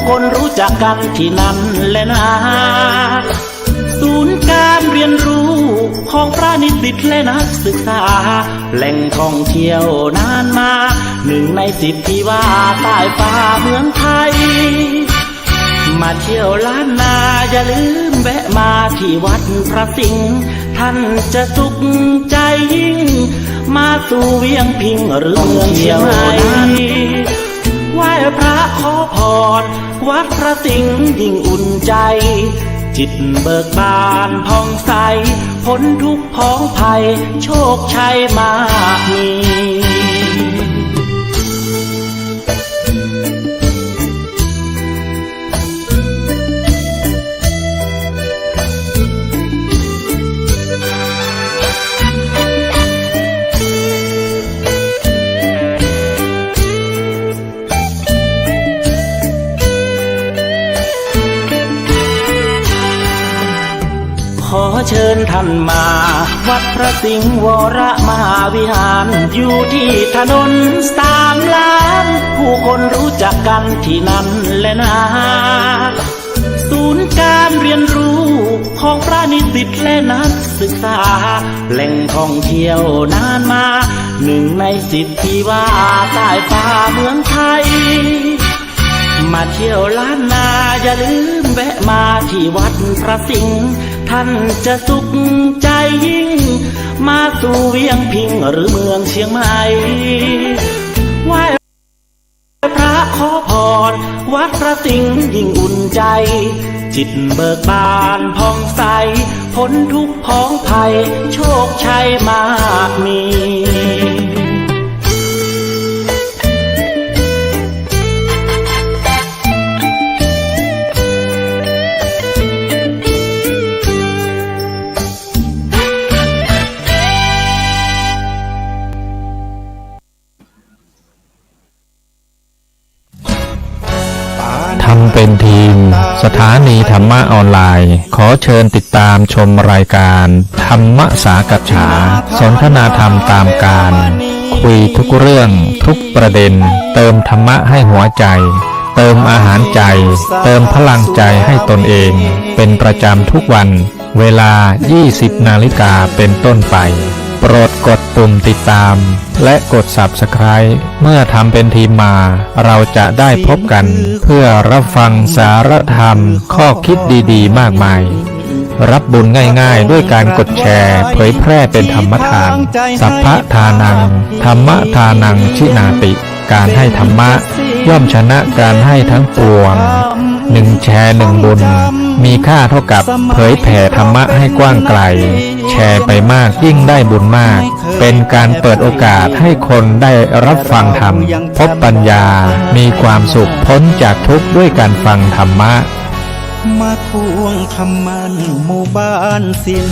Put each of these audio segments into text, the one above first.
คนรู้จักกันที่นั่นแหละนะศูนย์การเรียนรู้ของพระนิสิตและนักศึกษาแหล่งท่องเที่ยวนานมา1 ใน 10ที่ว่าใต้ฟ้าเมืองไทยมาเที่ยวล้านนาอย่าลืมแวะมาที่วัดพระสิงห์ท่านจะสุขใจยิ่งมาสู่เวียงพิงหรือเมืองเชียงใหม่ไหว้พระขอพรวัดพระสิงห์ยิ่งอุ่นใจจิตเบิกบานผ่องใสพ้นทุกข์พ้องภัยโชคชัยมากมีขอเชิญท่านมาวัดพระสิงห์วรมหาวิหารอยู่ที่ถนน3 ล้านผู้คนรู้จักกันที่นั่นแหละนะศูนย์การเรียนรู้ของพระนิสิตและนักศึกษาแหล่งท่องเที่ยวนานมา1 ใน 10ที่ว่าใต้ฟ้าเมืองไทยมาเที่ยวล้านนาอย่าลืมแวะมาที่วัดพระสิงห์ท่านจะสุขใจยิ่งมาสู่เวียงพิงหรือเมืองเชียงใหม่ไหว้พระขอพรวัดพระสิงห์ยิ่งอุ่นใจจิตเบิกบานผ่องใสพ้นทุกข์พ้องภัยโชคชัยมากมีทำเป็นทีมสถานีธรรมะออนไลน์ขอเชิญติดตามชมรายการธรรมสากัจฉาสนทนาธรรมตามการคุยทุกเรื่องทุกประเด็นเติมธรรมะให้หัวใจเติมอาหารใจเติมพลังใจให้ตนเองเป็นประจำทุกวันเวลา 20 นาฬิกาเป็นต้นไปโปรดกดปุ่มติดตามและกด Subscribe เมื่อทำเป็นทีมมาเราจะได้พบกันเพื่อรับฟังสาระธรรมข้อคิดดีๆมากมายรับบุญง่ายๆด้วยการกดแชร์เผยแพร่เป็นธรรมทานสัพพะทานังธรรมทานังชินาติการให้ธรรมะย่อมชนะการให้ทั้งปวง1 แชร์ 1 บุญมีค่าเท่ากับเผยแผ่ธรรมะให้กว้างไกลแชร์ไปมากยิ่งได้บุญมากเป็นการเปิดโอกาสให้คนได้รับฟังธรรมพบปัญญามีความสุขพ้นจากทุกข์ด้วยการฟังธรรมะมาทวงคำมันหมู่บ้านศีล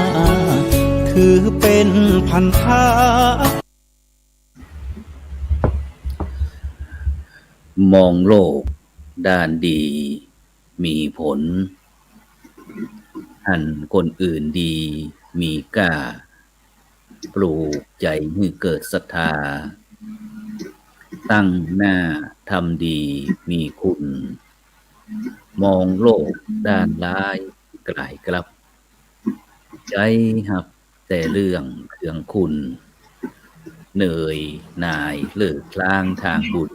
5ถือเป็นพันธะมองโลกด้านดีมีผลหันคนอื่นดีมีกล้าปลูกใจให้เกิดศรัทธาตั้งหน้าทำดีมีคุณมองโลกด้านร้ายกลายกลับใจหับแต่เรื่องเครื่องคุณเหนื่อยหน่ายเลิกคลางทางบุญ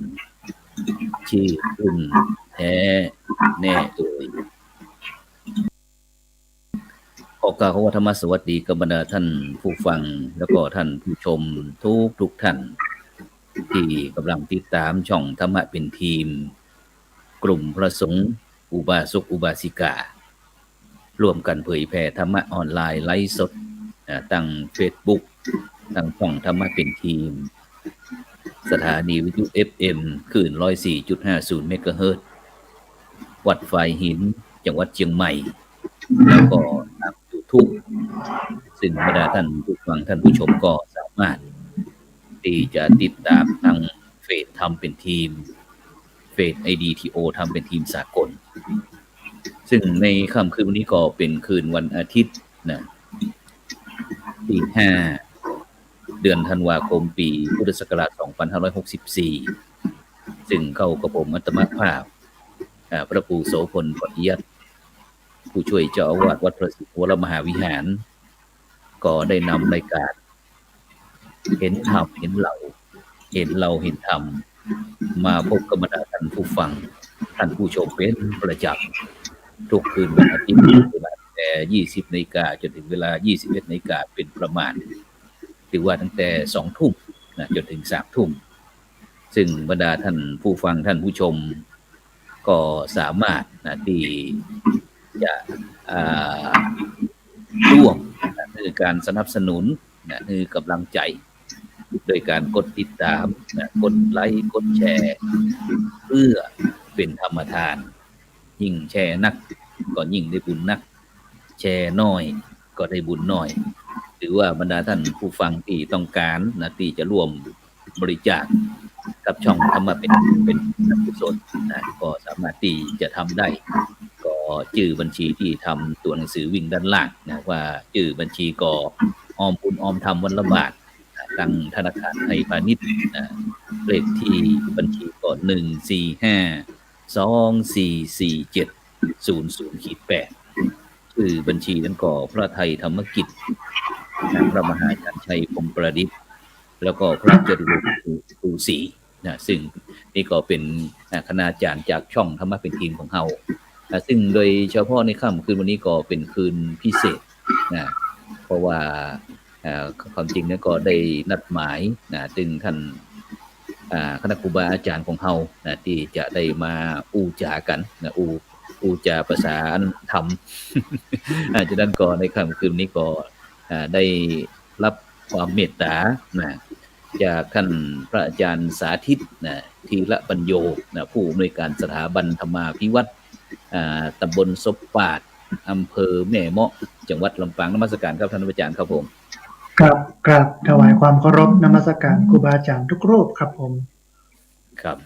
ชีพคุณแท้แน่เอ่ยขอกล่าวว่าธรรมสวัสดีกับบรรดาท่านผู้ฟังแล้วก็ท่านผู้ชมทุกท่านที่กำลังติดตามช่องธรรมะเป็นทีมกลุ่มพระสงฆ์อุบาสกอุบาสิการ่วมกันเผยแผ่ธรรมะออนไลน์ไลฟ์สดตั้ง Facebook ตั้งช่องธรรมะเป็นทีมสถานีวิทยุ FM คลื่น 104.50 เมกะเฮิรตซ์วัดไฟหินจังหวัดเชียงใหม่แล้วก็ทาง YouTube ซึ่งบรรดาท่านผู้ฟังท่านผู้ชมก็สามารถที่จะติดตามทางเฟซทำเป็นทีมเฟซ IDTO ทำเป็นทีมสากลซึ่งในค่ำคืนวันนี้ก็เป็นคืนวันอาทิตย์นะที่ 5 เดือนธันวาคมปีพุทธศักราช 2564 ซึ่งเข้ากับผมอัตมาภาพ พระครูโสพลปฏิยัติผู้ช่วยเจ้าอาวาสวัดพระศรีวรมหาวิหารก็ได้นำรายการเห็นธรรมเห็นเราเห็นธรรมมาพบกับบรรดาท่านผู้ฟังท่านผู้ชมเป็นประจำทุกคืนวันอาทิตย์เวลาแต่20 นาฬิกาจนถึงเวลา21 นาฬิกาเป็นประมาณถือว่าตั้งแต่2 ทุ่มนะจนถึง3 ทุ่มซึ่งบรรดาท่านผู้ฟังท่านผู้ชมก็สามารถนะที่จะร่วมในการสนับสนุนนะคือกำลังใจโดยการกดติดตามนะกดไลค์กดแชร์เพื่อเป็นธรรมทานยิ่งแชร์นักก็ยิ่งได้บุญนักแชร์น้อยก็ได้บุญน้อยหรือว่าบรรดาท่านผู้ฟังที่ต้องการนะที่จะร่วมบริจาคกับช่องธรรมะเป็นกุศลนะก็สามารถที่จะทำได้ก็ชื่อบัญชีที่ทำตัวหนังสือวิ่งด้านล่างนะว่าชื่อบัญชีก็ออมบุญออมธรรมวันละบาททางธนาคารไทยพาณิชย์เลขที่บัญชีก็145244700-8คือบัญชีนั้นก็พระไทยธรรมกิจพระมหาชันชัยพรหมประดิษฐ์แล้วก็พระจตุรครูศรีนะซึ่งนี่ก็เป็นคณาจารย์จากช่องธรรมะเป็นทีมของเราซึ่งโดยเฉพาะในค่ำคืนวันนี้ก็เป็นคืนพิเศษนะเพราะว่าความจริงเนี่ยก็ได้นัดหมายนะถึงท่านคณะครูบาอาจารย์ของเรานะที่จะได้มาอู้จากันนะอู้จาภาษาธรรม ฉะนั้นก็ในค่ำคืนนี้ก็ได้รับความเมตตานะจากท่านพระอาจารย์สาธิตนะธีระปัญโยนะผู้อำนวยการสถาบันธรรมาภิวัตรตำบลศพปาดอำเภอแม่เมาะจังหวัดลำปางนมัสการครับท่านอาจารย์ครับผมครับถวายความเคารพนมัสการครูบาอาจารย์ทุกรูปครับผมครับ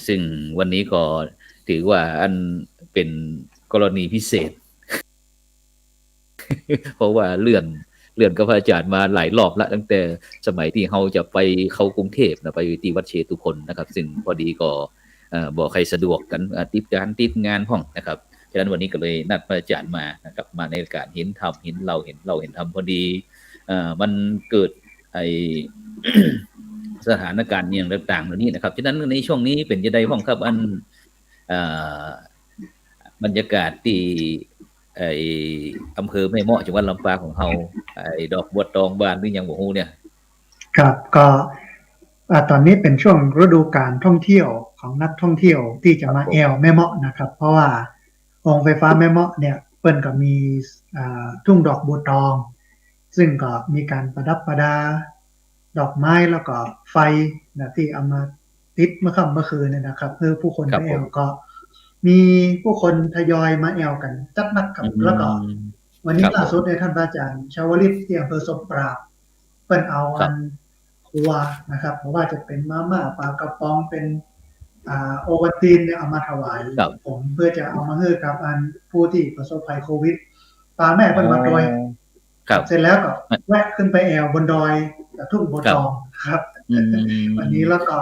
ซึ่งวันนี้ก็ถือว่าอันเป็นกรณีพิเศษ เพราะว่าเลื่อนกับพระอาจารย์มาหลายรอบละตั้งแต่สมัยที่เราจะไปเข้ากรุงเทพนะไปที่วัดเชตุพนนะครับซึ่งพอดีก็บอกใครสะดวกกันติดงานห้องนะครับฉะนั้นวันนี้ก็เลยนัดพระอาจารย์มานะครับมาในการเห็นธรรมเห็นเราเห็นธรรมพอดีมันเกิดไอ สถานการณ์อย่างต่างๆเหล่านี้นะครับฉะนั้นในช่วงนี้เป็นจะได้ห้องครับอันบรรยากาศที่อำเภอแม่เมาะจังหวัดลำปางของเราดอกบัวตองบานหรือยังบ่ฮู้เนี่ยครับก็ตอนนี้เป็นช่วงฤดูกาลท่องเที่ยวของนักท่องเที่ยวที่จะมาแอวแม่เมาะนะครับเพราะว่าโรงไฟฟ้าแม่เมาะเนี่ยเปิ้นก็มีทุ่งดอกบัวตองซึ่งก็มีการประดับประดาดอกไม้แล้วก็ไฟนะที่เอามาติดเมื่อค่ำเมื่อคืนเนี่ยนะครับเพื่อผู้คนไปแอวก็มีผู้คนทยอยมาแอวกันจัดหนักครับแล้วก็วันนี้ล่าสุดในท่านอาจารย์ชาวลิตที่อำเภอศพปราบเปิ้นเอาอันครัวนะครับเพราะว่าจะเป็นมาม่าปลากระป๋องเป็นโอวัลตินเนี่ยเอามาถวายผมเพื่อจะเอามาให้กับอันผู้ที่ประสบภัยโควิดปลาแม่เปิ้นมาโดยเสร็จแล้วก็แวะขึ้นไปแอวบนดอยทุ่งบัวตองครับวันนี้แล้วก็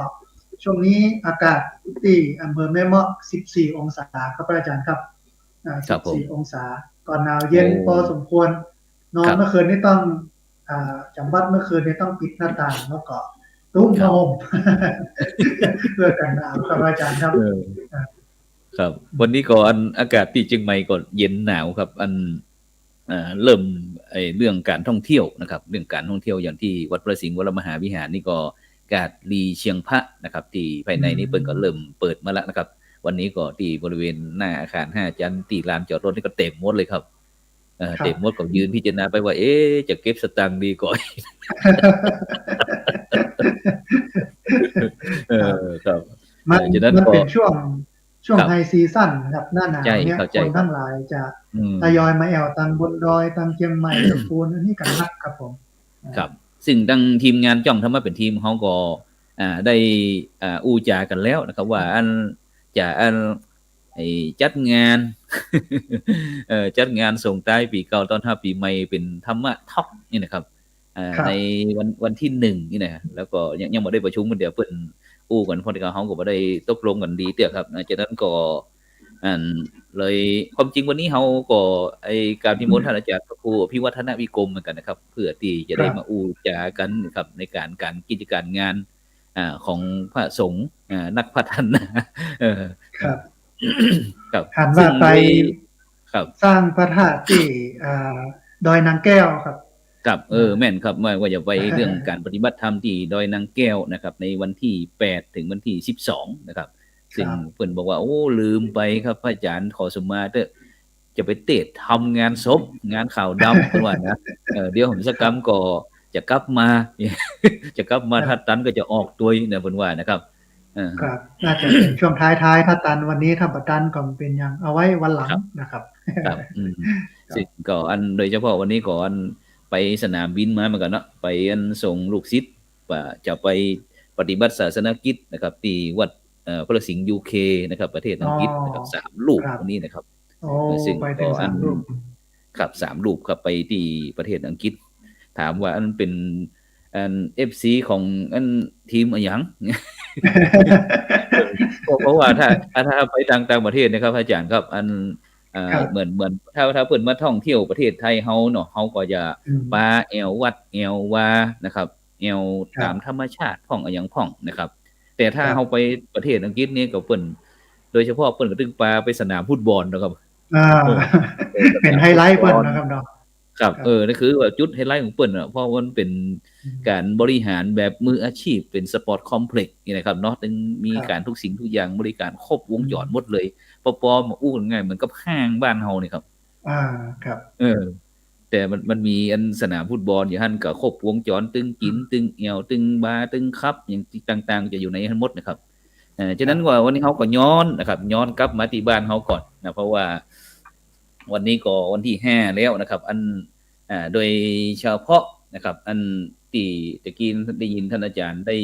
ช่วงนี้อากาศที่อำเภอแม่เมาะ14 องศาครับอาจารย์ครับ14 องศาก่อนหนาวเย็นพอสมควรนอนเมื่อคืนนี้ต้องจำวัดเมื่อคืนนี้ต้องปิดหน้าต่างแล้วก็ตุ้มผ้าห่มเพื่อกันหนาวครับอาจารย์ครับครับวันนี้ก่อนอากาศที่เชียงใหม่ก็เย็นหนาวครับอันเริ่มเรื่องการท่องเที่ยวนะครับเรื่องการท่องเที่ยวอย่างที่วัดพระสิงห์วรมหาวิหารนี่ก็กาดลีเชียงพระนะครับที่ภายในนี้เปิดก็เริ่มเปิดมาแล้วนะครับวันนี้ก็ที่บริเวณหน้าอาคาร5 ชั้นที่ลานจอดรถนี่ก็เต็มหมดเลยครับเต็มหมดก็ยืนพิจารณาไปว่าจะเก็บสตางค์ดีก่อนครับมันเป็นช่วงไฮซีซั่นครับหน้าหนาวเนี่ยคนทั้งหลายจะทยอยมาแอวตังบนดอยตังเชียงใหม่ตะปูนอันนี้กันนักครับผมครับซึ่งดังทีมงานจ้องทำมาเป็นทีมเขาก็ได้อู้จากันแล้วนะครับว่าอันจะจัดงานจัดงานส่งท้ายปีเก่าต้อนรับปีใหม่เป็นธรรมะท็อปนี่นะครับในวันที่1นี่นะแล้วก็ยังบ่ได้ประชุมกันเดี๋ยวเพิ่นอู้กันพอดีเขาก็บ่ได้ตกลงกันดีเตี้ยครับฉะนั้นก็ อันเลยความจริงวันนี้เราก็ไอ้การนิมนต์ท่านอาจารย์พระครูอภิวัฒนวิกรมเหมือนกันนะครับ เพื่อที่จะได้มาอู้จากันนะครับในการกิจการงานของพระสงฆ์นักพัฒนาเออ ครับ ครับ หันว่าไป ครับ สร้างพระธาตุที่ดอยนางแก้วครับ ครับแม่นครับว่าจะไปเรื่องการปฏิบัติธรรมที่ดอยนางแก้วนะครับ ในวันที่8ถึงวันที่12นะครับ ซึ่งเพิ่นบอกว่าโอ้ลืมไปครับพระอาจารย์ขอสมาเถอะจะไปเตะทำงานศพงานข่าวดำเพิ่นว่านะเดี๋ยวผมสักกรรมก็จะกลับมา จะกลับมาถ้าตันก็จะออกตัวเนี่ยเพิ่นว่านะครับ ครับน่าจะเป็นช่วงท้ายๆถ้าตันวันนี้ถ้าประตันก็เป็นอย่างเอาไว้วันหลังนะครับ ครับซึ่งก็โดยเฉพาะวันนี้ก่อนไปสนามบินมาเหมือนกันเนาะไปส่งลูกศิษย์ว่าจะไปปฏิบัติศาสนกิจนะครับที่วัดพระสิงห์ UK นะครับประเทศอังกฤษนะครับ3 ลูกวันนี้นะครับ โอ้ ซึ่ง ไปถึง3 รูป ครับ3 ลูกครับไปที่ประเทศอังกฤษ ถามว่าเป็นFC ของทีมอะไรหยัง เพราะว่าถ้าไปต่างประเทศนะครับอาจารย์ครับเหมือนถ้าเพิ่นมาท่องเที่ยวประเทศไทยเฮาเนาะเฮาก็จะปาแอววัดแอววานะครับแอวตามธรรมชาติพ่องอะหยังพ่องนะครับ แต่ถ้าเฮาไปประเทศอังกฤษนี่ก็เพิ่นโดยเฉพาะเพิ่นก็ตึงปาไปสนามฟุตบอลนะครับ เป็นไฮไลท์เพิ่นนะครับเนาะ ครับนั่นคือว่าจุดไฮไลท์ของเปิ้นเพราะมันเป็นการบริหารแบบมืออาชีพเป็นสปอร์ตคอมเพล็กซ์นี่นะครับเนาะถึงมีการทุกสิ่งทุกอย่างบริการครบวงจรหมดเลยปอมาอู้ง่ายเหมือนกับห้างบ้านเฮานี่ครับครับแต่มันมีสนามฟุตบอลอยู่หั่นก็ครบวงจรตึงกินตึงเอวตึงบาร์ตึงคับอย่างต่างๆจะอยู่ในทั้งหมดนะครับฉะนั้นว่าวันนี้เฮาก็ย้อนนะครับย้อนกลับมาที่บ้านเฮาก่อนนะเพราะว่าวันนี้ก็วันที่5แล้วนะครับโดยเฉพาะนะครับที่ตะกี้ได้ยินท่านอาจารย์ได้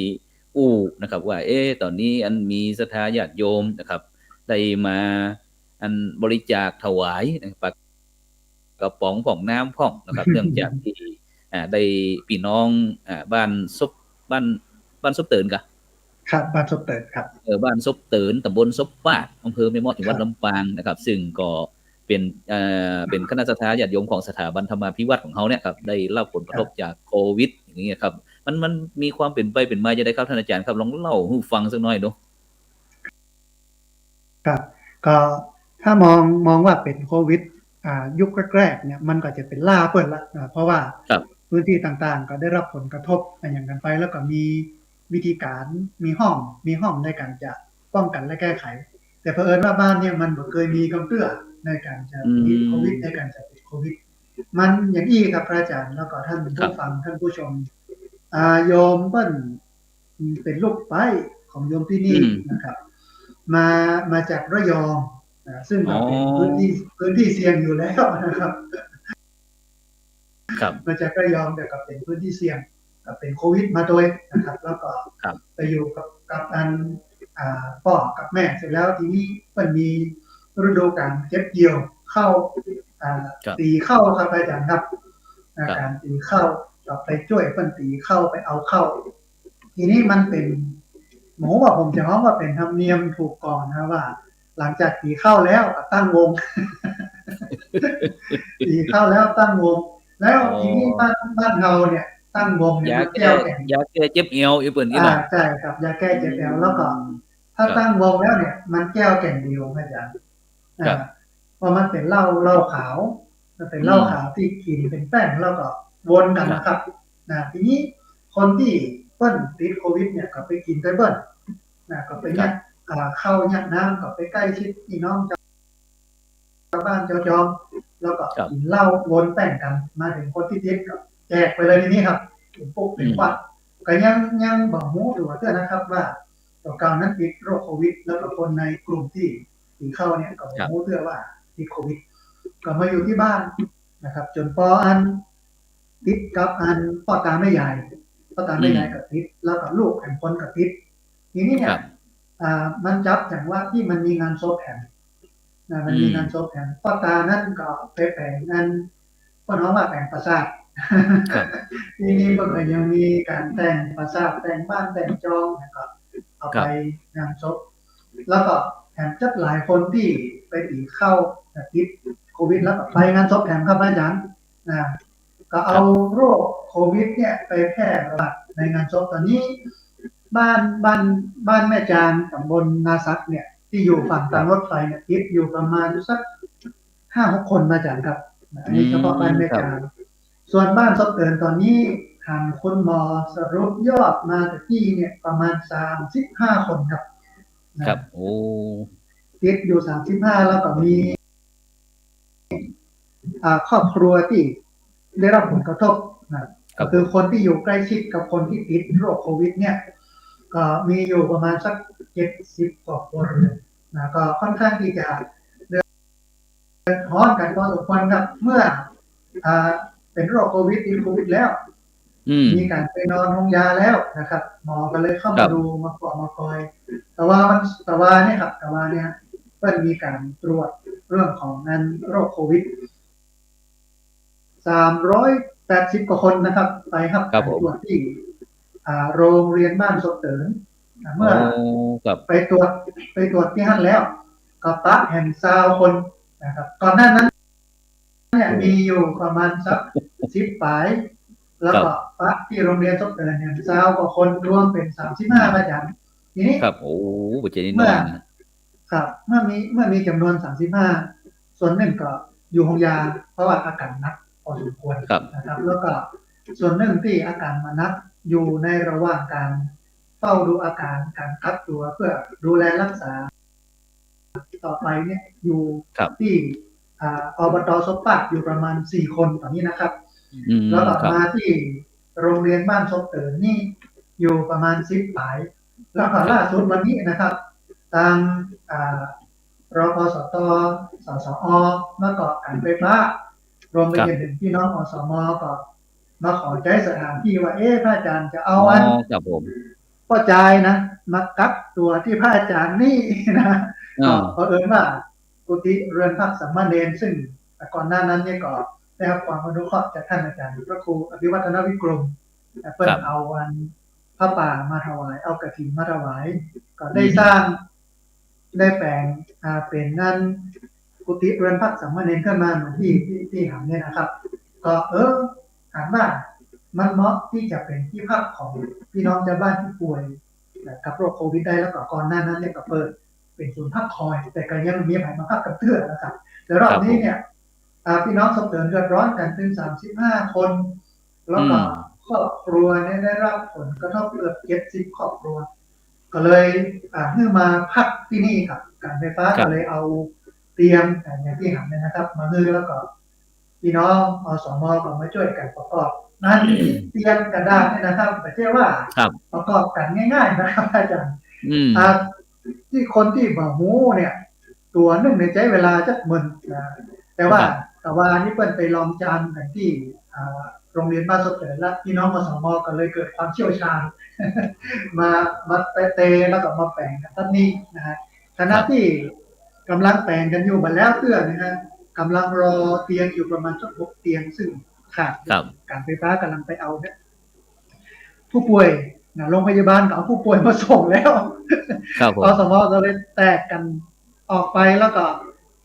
อู้นะครับว่าตอนนี้มีศรัทธาญาติโยมนะครับได้มาบริจาคถวายนะครับกระป๋องของน้ำพ่องนะครับ เนื่องจากที่ได้พี่น้องบ้านซบเตินกะครับบ้านซบเตินครับบ้านซบเตินตำบลซบปาดอำเภอแม่เมาะจังหวัดลำปางนะครับซึ่งก็เป็นคณะศรัทธาญาติโยมของสถาบันธรรมาภิวัตน์ของเฮาเนี่ยครับได้รับผลกระทบจากโควิดอย่างงี้ครับมันมีความเป็นไปเป็นมาจังได๋ครับท่านอาจารย์ครับลองเล่าให้ฟังสักหน่อยดูครับก็ถ้ามองว่าเป็นโควิดยุคแรกๆเนี่ยมันก็จะเป็นล่าเปิ้นละเพราะว่าพื้นที่ต่างๆก็ได้รับผลกระทบอย่างกันไปแล้วก็มีวิธีการมีห้องในการจะป้องกันและแก้ไขแต่เผอิญว่าบ้านเนี่ยมันบ่เคยมีกำเตื้อในการจะติดโควิดในการจะติดโควิดมันอย่างอี้ครับพระอาจารย์แล้วก็ท่านผู้ฟังท่านผู้ชมโยมเปิ้นเป็นลูกไปของโยมที่นี่นะครับมาจากระยองซึ่งเป็นพื้นที่เสี่ยงอยู่แล้วนะครับมาจากระยองแต่ก็เป็นพื้นที่เสี่ยงกับเป็นโควิดมาโดยนะครับแล้วก็ไปอยู่กับพ่อกับแม่เสร็จแล้วทีนี้มันมีฤดูกาลเก็บเกี่ยวเข้าตีเข้าครับอาจารย์ครับการตีเข้าเราไปช่วยเพิ่นตีเข้าไปเอาเข้าทีนี้มันเป็นหมูว่าผมจะฮ้องว่าเป็นธรรมเนียมถูกก่อนนะว่าหลังจากตีเข้าแล้วตั้งวง ตีเข้าแล้วตั้งวงแล้วทีนี้บ้านเราเนี่ยตั้งวงยาแก้เจ็บเอวอีเปิ้นอีหล่ะใช่ครับยาแก้เจ็บเอวแล้วก็ถ้าตั้งวงแล้วเนี่ยมันแก้วแก่งเดียวอาจารย์เพราะมันเป็นเหล้าขาวมันเป็นเหล้าขาวที่กินเป็นแป้งแล้วก็วนกันนะครับทีนี้คนที่เปิ้นติดโควิดเนี่ยก็ไปกินไปเปิ้นก็ไปยัดเข้ายัดน้ำก็ไปใกล้ชิดพี่น้องชาวบ้านเจ้าจอมแล้วก็กินเหล้าวนแป้งกันมาถึงคนที่ติดก็แจกไปเลยทีนี้ครับเป็นปุ๊บเป็นควันก็ยังบ่ฮู้อยู่ว่าเด้อนะครับว่าตัวกลางนั้นติดโรคโควิดแล้วก็คนในกลุ่มที่ติดเข้าเนี่ยก็บ่ฮู้เด้อว่าติดโควิดก็มาอยู่ที่บ้านนะครับจนพอติดกับพ่อตาแม่ยายก็ติดแล้วก็ลูกแห่งคนก็ติดทีนี้เนี่ยมันจับอย่างว่าที่มันมีงานศพแห่งมันมีงานศพแห่งพ่อตานั่นก็ไปแปลงงานพ่อน้องว่าแปลงปราสาททีนี้ก็ยังมีการแต่งปราสาทแต่งบ้านแต่งจองนะครับเอาไปงานศพแล้วก็ แถมจัดหลายคนที่ไปตีเข้าติดโควิดแล้วก็ไปงานศพแถมครับอาจารย์นะก็เอาโรคโควิดเนี่ยไปแพร่ระบาดในงานศพตอนนี้บ้านแม่จานตำบลนาซักเนี่ยที่อยู่ฝั่งทางรถไฟเนี่ยติดอยู่ประมาณสัก5-6 คนมาจากครับอันนี้เฉพาะบ้านแม่จานส่วนบ้านซบเตินตอนนี้ทางคุณหมอสรุปยอดมาแต่ที่เนี่ยประมาณ35 คนครับครับโอ้ติดอยู่35แล้วก็มีครอบครัวที่ได้รับผลกระทบนะก็คือคนที่อยู่ใกล้ชิดกับคนที่ติดโรคโควิดเนี่ยก็มีอยู่ประมาณสัก70 กว่าคนนะก็ค่อนข้างที่จะเดือดร้อนกันพอสมควรครับเมื่อเป็นโรคโควิดติดโควิดแล้วมีการไปนอนโรงยาแล้วนะครับหมอก็เลยเข้ามาดูมาเกาะมาคอยแต่ว่าเนี่ยครับแต่ว่าเนี่ยเพิ่นมีการตรวจเรื่องของงานโรคโควิด380 กว่าคนนะครับไปครับตรวจที่โรงเรียนบ้านศพเตินเมื่อไปตรวจที่นั่นแล้วก็ปะแห่ง20 คนนะครับก่อนหน้านั้นเนี่ยมีอยู่ประมาณสัก10 ปลายแล้วก็ปะที่โรงเรียนศพเตินเนี่ย20 กว่าคนรวมเป็น35อาจารย์ทีนี้ครับโอ้บ่ใช่น้อยครับเมื่อมีจำนวน35ส่วนหนึ่งก็อยู่โรงยาเพราะว่าอาการหนักพอสมควรนะครับแล้วก็ส่วนหนึ่งที่อาการมานักอยู่ในระหว่างการเฝ้าดูอาการการคัดตัวเพื่อดูแลรักษาต่อไปเนี่ยอยู่ที่อบต.ศพปากอยู่ประมาณ4 คนตอนนี้นะครับแล้วต่อมาที่โรงเรียนบ้านศพเตินนี่อยู่ประมาณ10 ปลายแล้วก็ล่าสุดวันนี้นะครับทางรพสต.สสอ.แล้วก็การไฟฟ้ารวมไปถึงพี่น้องอสม.ก็มาขอใจสถานที่ว่าพระอาจารย์จะเอาอันพ่อใจนะมากักตัวที่พระอาจารย์นี่นะเพราะว่ากุฏิเรือนพักสัมมาเนรซึ่งก่อนหน้านั้นเนี่ยก็ได้รับความอนุเคราะห์จากท่านอาจารย์พระครูอภิวัฒนวิกรมเพิ่นเอาวันพระป่ามาถวายเอากฐินมาถวายก็ได้สร้างได้แปลงเป็นนั่นกุฏิเรือนพักสัมมาเนรขึ้นมาเหมือนที่หาเนี่ยนะครับก็ถามว่ามันเหมาะที่จะเป็นที่พักของพี่น้องชาวบ้านที่ป่วยกับโรคโควิดได้แล้วก็ก่อนหน้านั้นเนี่ยก็เปิดเป็นศูนย์พักคอยแต่ก็ยังมีแผนมาพักกับเตื้อนะครับแต่รอบนี้เนี่ยพี่น้องสมเด็จเดือดร้อนกันถึง35 คนแล้วก็ครอบครัวเนี่ยได้รับผลกระทบเกือบ70 ครอบครัวก็เลยให้มาพักที่นี่ครับการไฟฟ้าก็เลยเอาเตียงอย่างที่เห็นนะครับมาฮือแล้วก็พี่น้องอสม.ก็มาช่วยกันประกอบนั่นเตียงกระดาษเนี่ยนะครับไม่ใช่ว่าประกอบกันง่ายๆนะครับอาจารย์ที่คนที่บ่ฮู้เนี่ยตัวนึงในใจเวลาจักมึนแต่ว่านี่เปิ้นไปลองจานกันที่โรงเรียนบ้านศพเตินและพี่น้องอสม.ก็เลยเกิดความเชี่ยวชาญมาเตแล้วก็มาแปลงกันท่านนี้นะฮะขณะที่กำลังแปลงกันอยู่บัดแล้วเตื้อนะฮะกำลังรอเตียงอยู่ประมาณสัก6 เตียงซึ่งขาดการไฟฟ้ากำลังไปเอาเนี่ยผู้ป่วยโรงพยาบาลก็เอาผู้ป่วยมาส่งแล้วอสม.ก็เลยแตกกันออกไปแล้วก็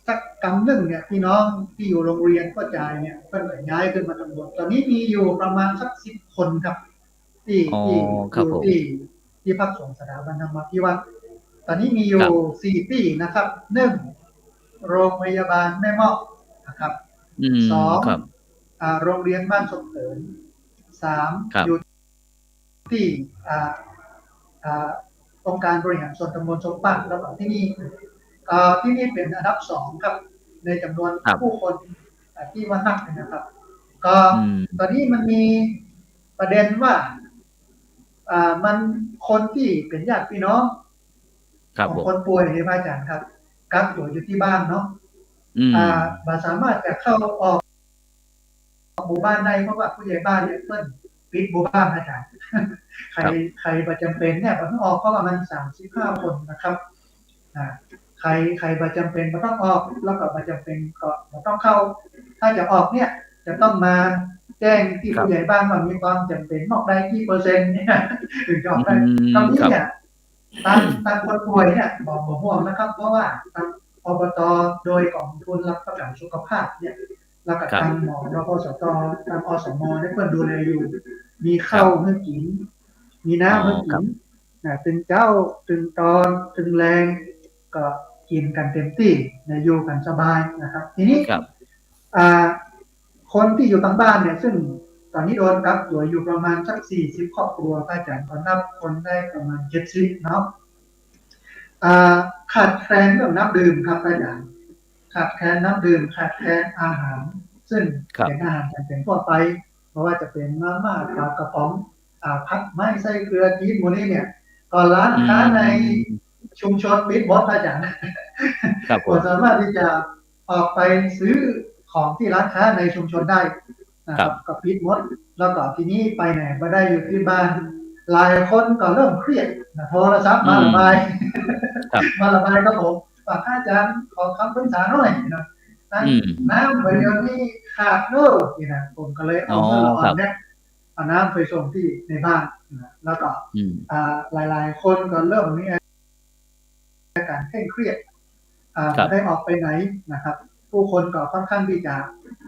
สักกำนึงเนี่ยพี่น้องที่อยู่โรงเรียนก็จ่ายเนี่ยเพิ่นก็ย้ายขึ้นมาทางบนตอนนี้มีอยู่ประมาณสัก10 คนครับที่พักสงฆ์สถาบันธรรมพิวัตรตอนนี้มีอยู่4 ที่นะครับ1โรงพยาบาลแม่เมาะนะครับ2โรงเรียนบ้านศพเติน3อยู่ที่องค์การบริหารส่วนตำบลศพปากแล้วก็ที่นี่เป็นอันดับ2ครับในจำนวนผู้คนที่มานักนะครับก็ตอนนี้มันมีประเด็นว่ามันคนที่เป็นญาติพี่น้องของคนป่วยในพระอาจารย์ครับกักตัวอยู่ที่บ้านเนาะบ่สามารถจะเข้าออกหมู่บ้านได้เพราะว่าผู้ใหญ่บ้านเนี่ยเพิ่นปิดหมู่บ้านอาจารย์ใครประจำเป็นเนี่ยต้องออกเพราะว่ามัน35 คนนะครับใครประจำเป็นมันต้องออกแล้วก็ประจำเป็นก็มันต้องเข้าถ้าจะออกเนี่ยจะต้องมาแจ้งที่ผู้ใหญ่บ้านว่ามีความจำเป็นออกได้กี่เปอร์เซ็นต์เนี่ยถึงจะออกได้คราวนี้เนี่ย ตามคนป่วยเนี่ยบอกห่วงนะครับเพราะว่าทางอบตโดยกองทุนรับประกันสุขภาพเนี่ยแล้วก็ทางหมอนพสตทางอสมได้เพิ่นดูแลอยู่มีข้าวให้กินมีน้ำให้กินถึงเจ้าถึงตอนถึงแรงก็กินกันเต็มที่อยู่กันสบายนะครับทีนี้ ครับ คนที่อยู่ทางบ้านเนี่ยซึ่งตอนนี้โดนกักตัวอยู่ประมาณสัก40ครอบครัวพระอาจารย์ก็นับคนได้ประมาณ70เนาะขาดแคลนเรื่องน้ำดื่มครับพระอาจารย์ขาดแคลนน้ำดื่มขาดแคลนอาหาร ซึ่งเป็นอาหารจำเป็นทั่วไปเพราะว่าจะเป็นมาม่าปลากระป๋องผัดไม้ไส้เกลือจีนพวกนี้เนี่ยก็ร้านค้าในชุมชนปิดหมดพระอาจารย์ก็สามารถที่จะออกไปซื้อของที่ร้านค้าในชุมชนได้นะครับกับปิดหมดแล้วก็ทีนี้ไปไหนมาได้อยู่ที่บ้านหลายคนก็เริ่มเครียดโทรศัพท์มาระบายครับผมฝากอาจารย์ขอคำปรึกษาหน่อยนะน้ำเดี๋ยวนี้ขาดนี่นะผมก็เลยเอาเงินอ่อนเนี่ยเอาน้ำไปส่งที่ในบ้านนะแล้วก็หลายๆคนก็เริ่มมีอาการเคร่งเครียดได้ออกไปไหนนะครับผู้คนก็ค่อนข้างที่จะ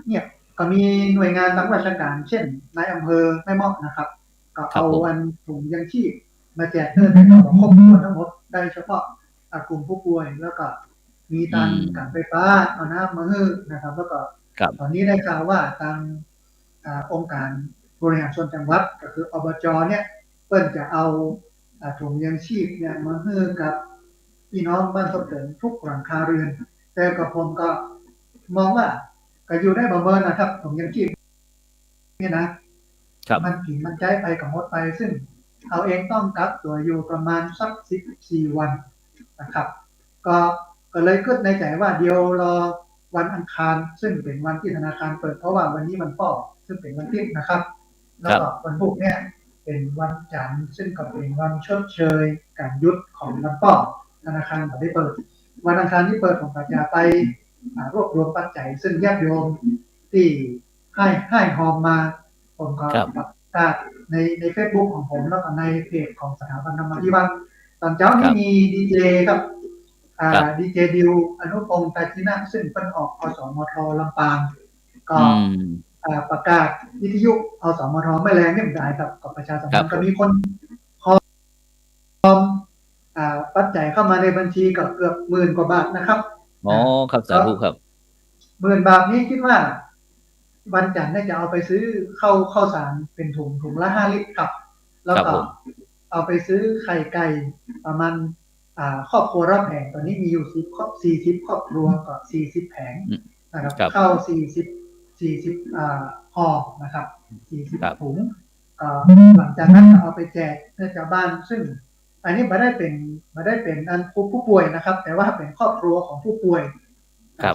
เนี่ยก็มีหน่วยงานทางราชการเช่นนายอำเภอแม่เมาะนะครับก็เอาวันถุงยังชีพมาแจกเงินให้กับครอบครัวทั้งหมดได้เฉพาะกลุ่มผู้ป่วยแล้วก็มีทางการไฟฟ้าเอาน้ำมาให้นะครับแล้วก็ตอนนี้ได้ข่าวว่าทางองค์การบริหารส่วนจังหวัดก็คืออบจเนี่ยเปิ้นจะเอาถุงยังชีพเนี่ยมาให้กับพี่น้องบ้านทบเถินทุกหลังคาเรือนแต่กับผมก็มองว่าก็อยู่ได้ประเมินนะครับถุงยังชีพเนี่ยนะมันกินมันใช้ไปกับหมดไปซึ่งเอาเองต้องกักตัวอยู่ประมาณสัก14วันนะครับก็เลยคิดในใจว่าเดี๋ยวรอวันอังคารซึ่งเป็นวันที่ธนาคารเปิดเพราะว่าวันนี้มันป่อซึ่งเป็นวันที่นะครับแล้วก็วันพุธเนี่ยเป็นวันจันทร์ซึ่งก็เป็นวันชดเชยการหยุดของวันป่อธนาคารไม่ได้เปิดวันอังคารที่เปิดผมก็จะไปรวบรวมปัจจัยซึ่งญาติโยมที่ให้หอมมาผมก็ประกาศใน Facebook ของผมแล้วก็ในเพจของสถาบันธรรมาภิบาลตอนเช้านี้มีดีเจครับดีเจดิวอนุพงศ์ตาจินะซึ่งเป็นออกอสมทลำปางก็ประกาศวิทยุอสมทไม่แรงไม่ได้ครับกับประชาสัมพันธ์ก็มีคนพร้อมปัจจัยเข้ามาในบัญชีก็เกือบ10,000 กว่าบาทนะครับอ๋อครับสาธุครับ10,000 บาทนี้คิดว่าวันจันทร์จะเอาไปซื้อข้าวสารเป็นถุงละ5 ลิตรครับแล้วก็เอาไปซื้อไข่ไก่ประมาณครอบครัวรับแผงตอนนี้มีอยู่40ครอบครัวก็40แผงนะครับเข้า40ห่อนะครับ40ถุงหลังจากนั้นก็เอาไปแจกให้ชาวบ้านซึ่งอันนี้ไม่ได้เป็นอันผู้ป่วยนะครับแต่ว่าเป็นครอบครัวของผู้ป่วย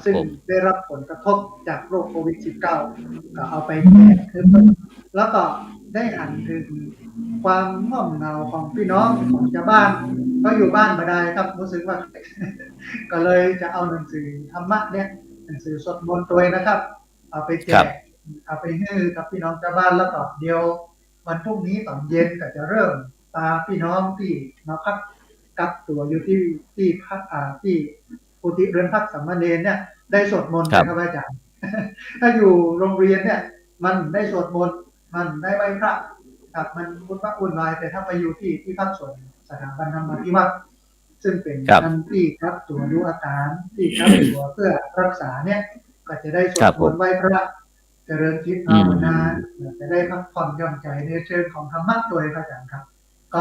ซึ่งได้รับผลกระทบจากโรคโควิด -19 ก็เอาไปแจกแล้วก็ได้หันถึงความง่วงเหงาของพี่น้องของชาวบ้านก็อยู่บ้านมาได้ครับรู้สึกว่าก็เลยจะเอาหนังสือธรรมะเนี่ยหนังสือสวดมนต์ตัวนะครับเอาไปแจกเอาไปให้กับพี่น้องชาวบ้านแล้วก็เดี๋ยววันพรุ่งนี้ตอนเย็นก็จะเริ่มพาพี่น้องที่มาพักกักตัวอยู่ที่พักที่กุฏิเรือนพักสามเณรเนี่ยได้สวดมนต์ครับอาจารย์ถ้าอยู่โรงเรียนเนี่ยมันได้สวดมนต์มันได้ไหว้พระครับมันวุ่นวายแต่ถ้าไปอยู่ที่พักสงฆ์สถาบันธรรมาภิบาลซึ่งเป็นท่านที่ครับตัวดูอาการที่ครับตัวเพื่อรักษาเนี่ยก็จะได้สวดมนต์ไหว้พระเจริญจิตภาวนาจะได้พักผ่อนหย่อนใจในเชิงของธรรมะโดยพระอาจารย์ครับก็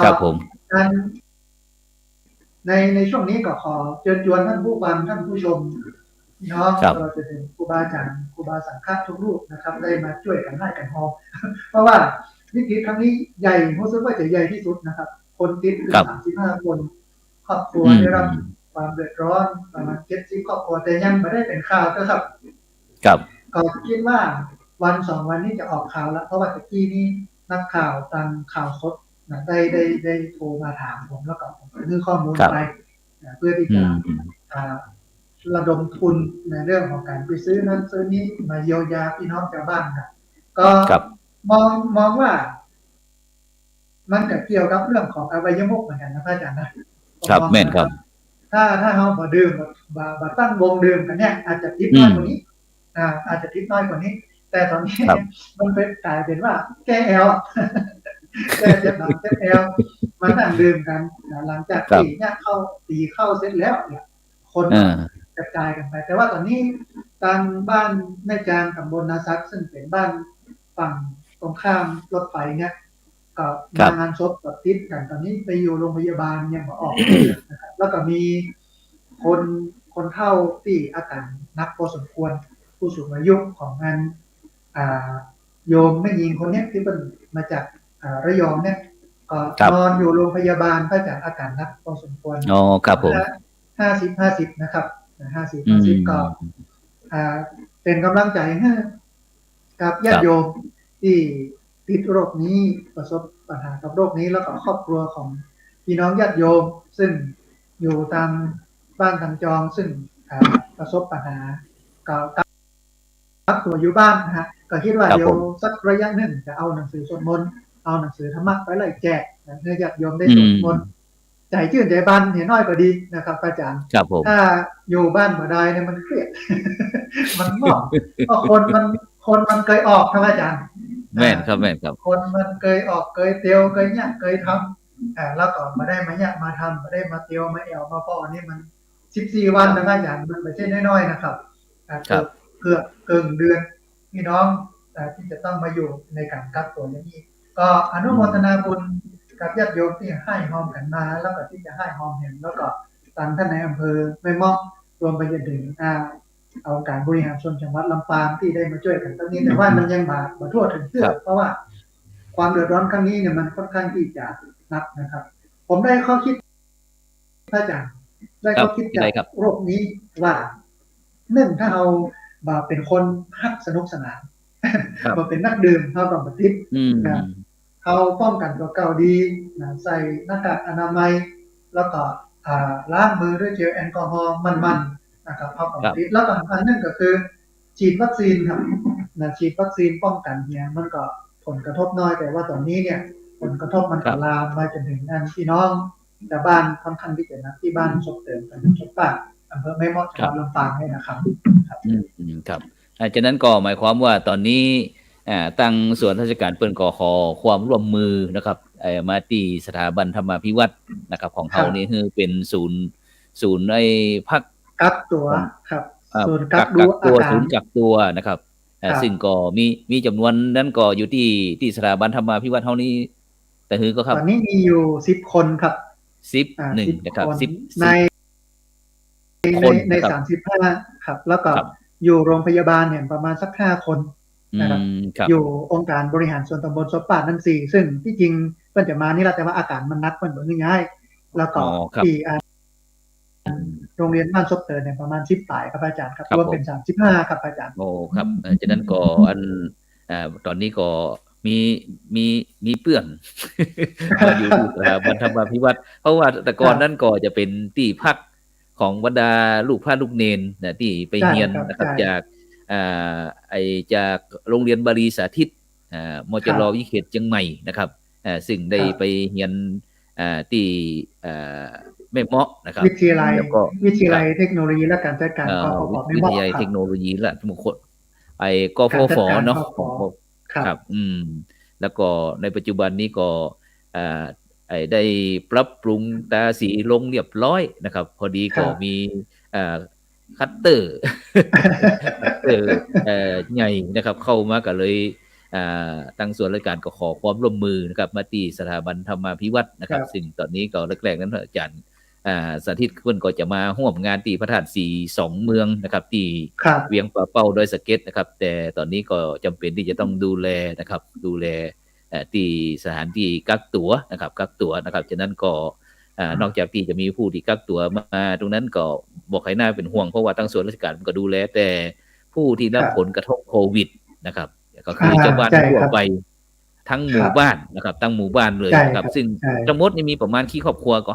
การในช่วงนี้ก็ขอเชิญชวนท่านผู้ฟังท่านผู้ชมน้องเราจะเป็นครูบาอาจารย์ครูบาสังฆะทุกรูปนะครับได้มาช่วยกันให้กันพอเพราะว่าวิกฤตครั้งนี้ใหญ่รู้สึกว่าจะใหญ่ที่สุดนะครับคนติดถึง35 คนครอบครัวได้รับความเดือดร้อนประมาณ70 ครอบครัวแต่ยังไม่ได้เป็นข่าวนะครับก็คิดว่าวัน2 วันนี้จะออกข่าวแล้วเพราะว่าตะกี้นี้นักข่าวทางข่าวสดได้โทรมาถามผมแล้วก็ผมđưaข้อมูลไปเพื่อที่จะระดมทุนในเรื่องของการไปซื้อนั้นซื้อนี้มาเยียวยาพี่น้องชาวบ้านครับก็มองว่ามันก็เกี่ยวกับเรื่องของอวัยมุขเหมือนกันนะพระอาจารย์นะ ครับแม่นครับ ถ้าเราบ่ดื่มบ่ตั้งวงดื่มกันเนี่ยอาจจะทิศน้อยกว่านี้อาจจะทิศน้อยกว่านี้ แต่ตอนนี้ ครับ มันเป็นกลายเป็นว่าแก้แอล แก้เจ็บหลังเจ็บแอลมานั่งดื่มกันหลังจากที่เนี่ยเข้าตีเข้าเสร็จแล้วเนี่ยคนกระจายกันไป แต่ว่าตอนนี้ทางบ้านแม่จางตำบลนาซักซึ่งเป็นบ้านฝั่งตรงข้ามรถไฟเนี่ยก็มางานศพกับติดกันตอนนี้ไปอยู่โรงพยาบาลยังบ่ออกนะครับแล้วก็มีคนเฒ่าที่อาการหนักพอสมควรผู้สูงอายุของงานโยมแม่หญิงคนนี้ที่เป็นมาจากระยองเนี่ยก็นอนอยู่โรงพยาบาลก็จากอาการหนักพอสมควรอ๋อครับผม50นะครับ50ก็เป็นกำลังใจให้กับญาติโยมที่ติดโรคนี้ประสบปัญหากับโรคนี้แล้วก็ครอบครัวของพี่น้องญาติโยมซึ่งอยู่ตามบ้านทางจองซึ่งประสบปัญหาก็กักตัวอยู่บ้านนะฮะก็คิดว่าเดี๋ยวสักระยะหนึ่งจะเอาหนังสือสวดมนต์เอาหนังสือธรรมะไปไล่แจกให้ญาติโยมได้สวดมนต์ใจชื่นใจบานเห็นน้อยก็ดีนะครับอาจารย์ถ้าอยู่บ้านบ่ได้เนี่ยมันเครียด มันงอกเพราะคนมันเคยออกครับอาจารย์แม่นครับคนมันเคยออกเคยเตียวเคยเนี่ยเคยทำแล้วก็มาได้มาเนี่ยมาทำมาได้มาเตียวมาแอวมาป้อนี่มัน14วันนะอาจารย์มันไม่ใช่น้อยๆนะครับเกือบเกินเดือนพี่น้องที่จะต้องมาอยู่ในการกักตัวอย่างนี้ก็อนุโมทนาบุญกับญาติโยมที่ให้หอมกันมาแล้วก็ที่จะให้หอมเห็นแล้วก็ทางท่านในอำเภอแม่เมาะรวมไปจนถึงองค์การบริหารส่วนจังหวัดลำปางที่ได้มาช่วยกันตรงนี้แต่ว่ามันยังมาทั่วถึงเพราะว่าความเดือดร้อนครั้งนี้เนี่ยมันค่อนข้างที่จะหนักนะครับผมได้ข้อคิดพระอาจารย์ได้ข้อคิดจากโรคนี้ว่าถ้าเราเป็นคนฮักสนุกสนานมาเป็นนักดื่มเท่ากับบัณฑิตเขาป้องกันตัวเก่าดีใส่หน้ากากอนามัยแล้วก็ล้างมือด้วยเจลแอลกอฮอล์มันๆนะครับเท่ากับบัณฑิตแล้วก็อันนึงก็คือฉีดวัคซีนครับฉีดวัคซีนป้องกันเนี่ยมันก็ผลกระทบน้อยแต่ว่าตอนนี้เนี่ยผลกระทบมันลามมาจนถึงพี่น้องแต่บ้านค่อนข้างที่จะหนักที่บ้านศพเติมกันศพป่าอำเภอแม่เมาะจังหวัดลำปางนี่นะครับครับฉะนั้นก็หมายความว่าตอนนี้ตั้งส่วนราชการเปิ้นก็ขอความร่วมมือนะครับมาที่สถาบันธรรมาภิวัตรนะครับของเฮานี่คือเป็นศูนย์ในพักกักตัวครับศูนย์กักตัวศูนย์กักตัวนะครับซึ่งก็มีจำนวนนั้นก็อยู่ที่สถาบันธรรมาภิวัตรเฮานี้แต่คือก็ครับตอนนี้มีอยู่10คนครับ11นะครับ10ใน35ครับแล้วก็อยู่โรงพยาบาลเนี่ยประมาณสัก5คนนะครับอยู่องค์การบริหารส่วนตำบลศพป่าทั้ง4ซึ่งที่จริงเพิ่นจะมานี่แหละแต่ว่าอาการมันนักเพิ่นบ่ง่ายแล้วก็ที่โรงเรียนบ้านศพเตินเนี่ยประมาณ10ปลายครับอาจารย์ครับรวมเป็น35ครับอาจารย์โอ้ครับฉะนั้นก็ตอนนี้ก็มีเปื้อนอยู่สถาบันธรรมาภิวัตรเพราะว่าแต่ก่อนนั้นก็จะเป็นที่พักของบรรดาลูกพระลูกเนนนะที่ไปเรียนนะครับจากโรงเรียนบาลีสาธิตมจร.วิเขตเชียงใหม่นะครับซึ่งได้ไปเรียนที่แม่เมาะนะครับวิทยาลัยเทคโนโลยีและการจัดการกฟผวิทยาลัยเทคโนโลยีและมงคลกฟผเนาะครับแล้วก็ในปัจจุบันนี้ก็ได้ปรับปรุงตาสีลงเรียบร้อยนะครับพอดีก็มีคัตเตอร์ใหญ่นะครับเข้ามาก็เลยตั้งส่วนราชการก็ขอความร่วมมือนะครับมาที่สถาบันธรรมาภิวัตรนะครับซึ่งตอนนี้ก็แรกๆนั้นอาจารย์สาธิตเพิ่นก็จะมาร่วมงานที่พระธาตุสี2เมืองนะครับที่เวียงป่าเป้าดอยสะเก็ดนะครับแต่ตอนนี้ก็จำเป็นที่จะต้องดูแลนะครับที่สถานที่กักตัวนะครับฉะนั้นก็นอกจากที่จะมีผู้ที่กักตัวมาตรงนั้นก็บอกให้น่าเป็นห่วงเพราะว่าทั้งส่วนราชการก็ดูแลแต่ผู้ที่รับผลกระทบโควิดนะครับก็คือชาวบ้านทั่วไปทั้งหมู่บ้านนะครับตั้งหมู่บ้านเลยนะครับซึ่งทั้งหมดนี่มีประมาณกี่ครอบครัวก็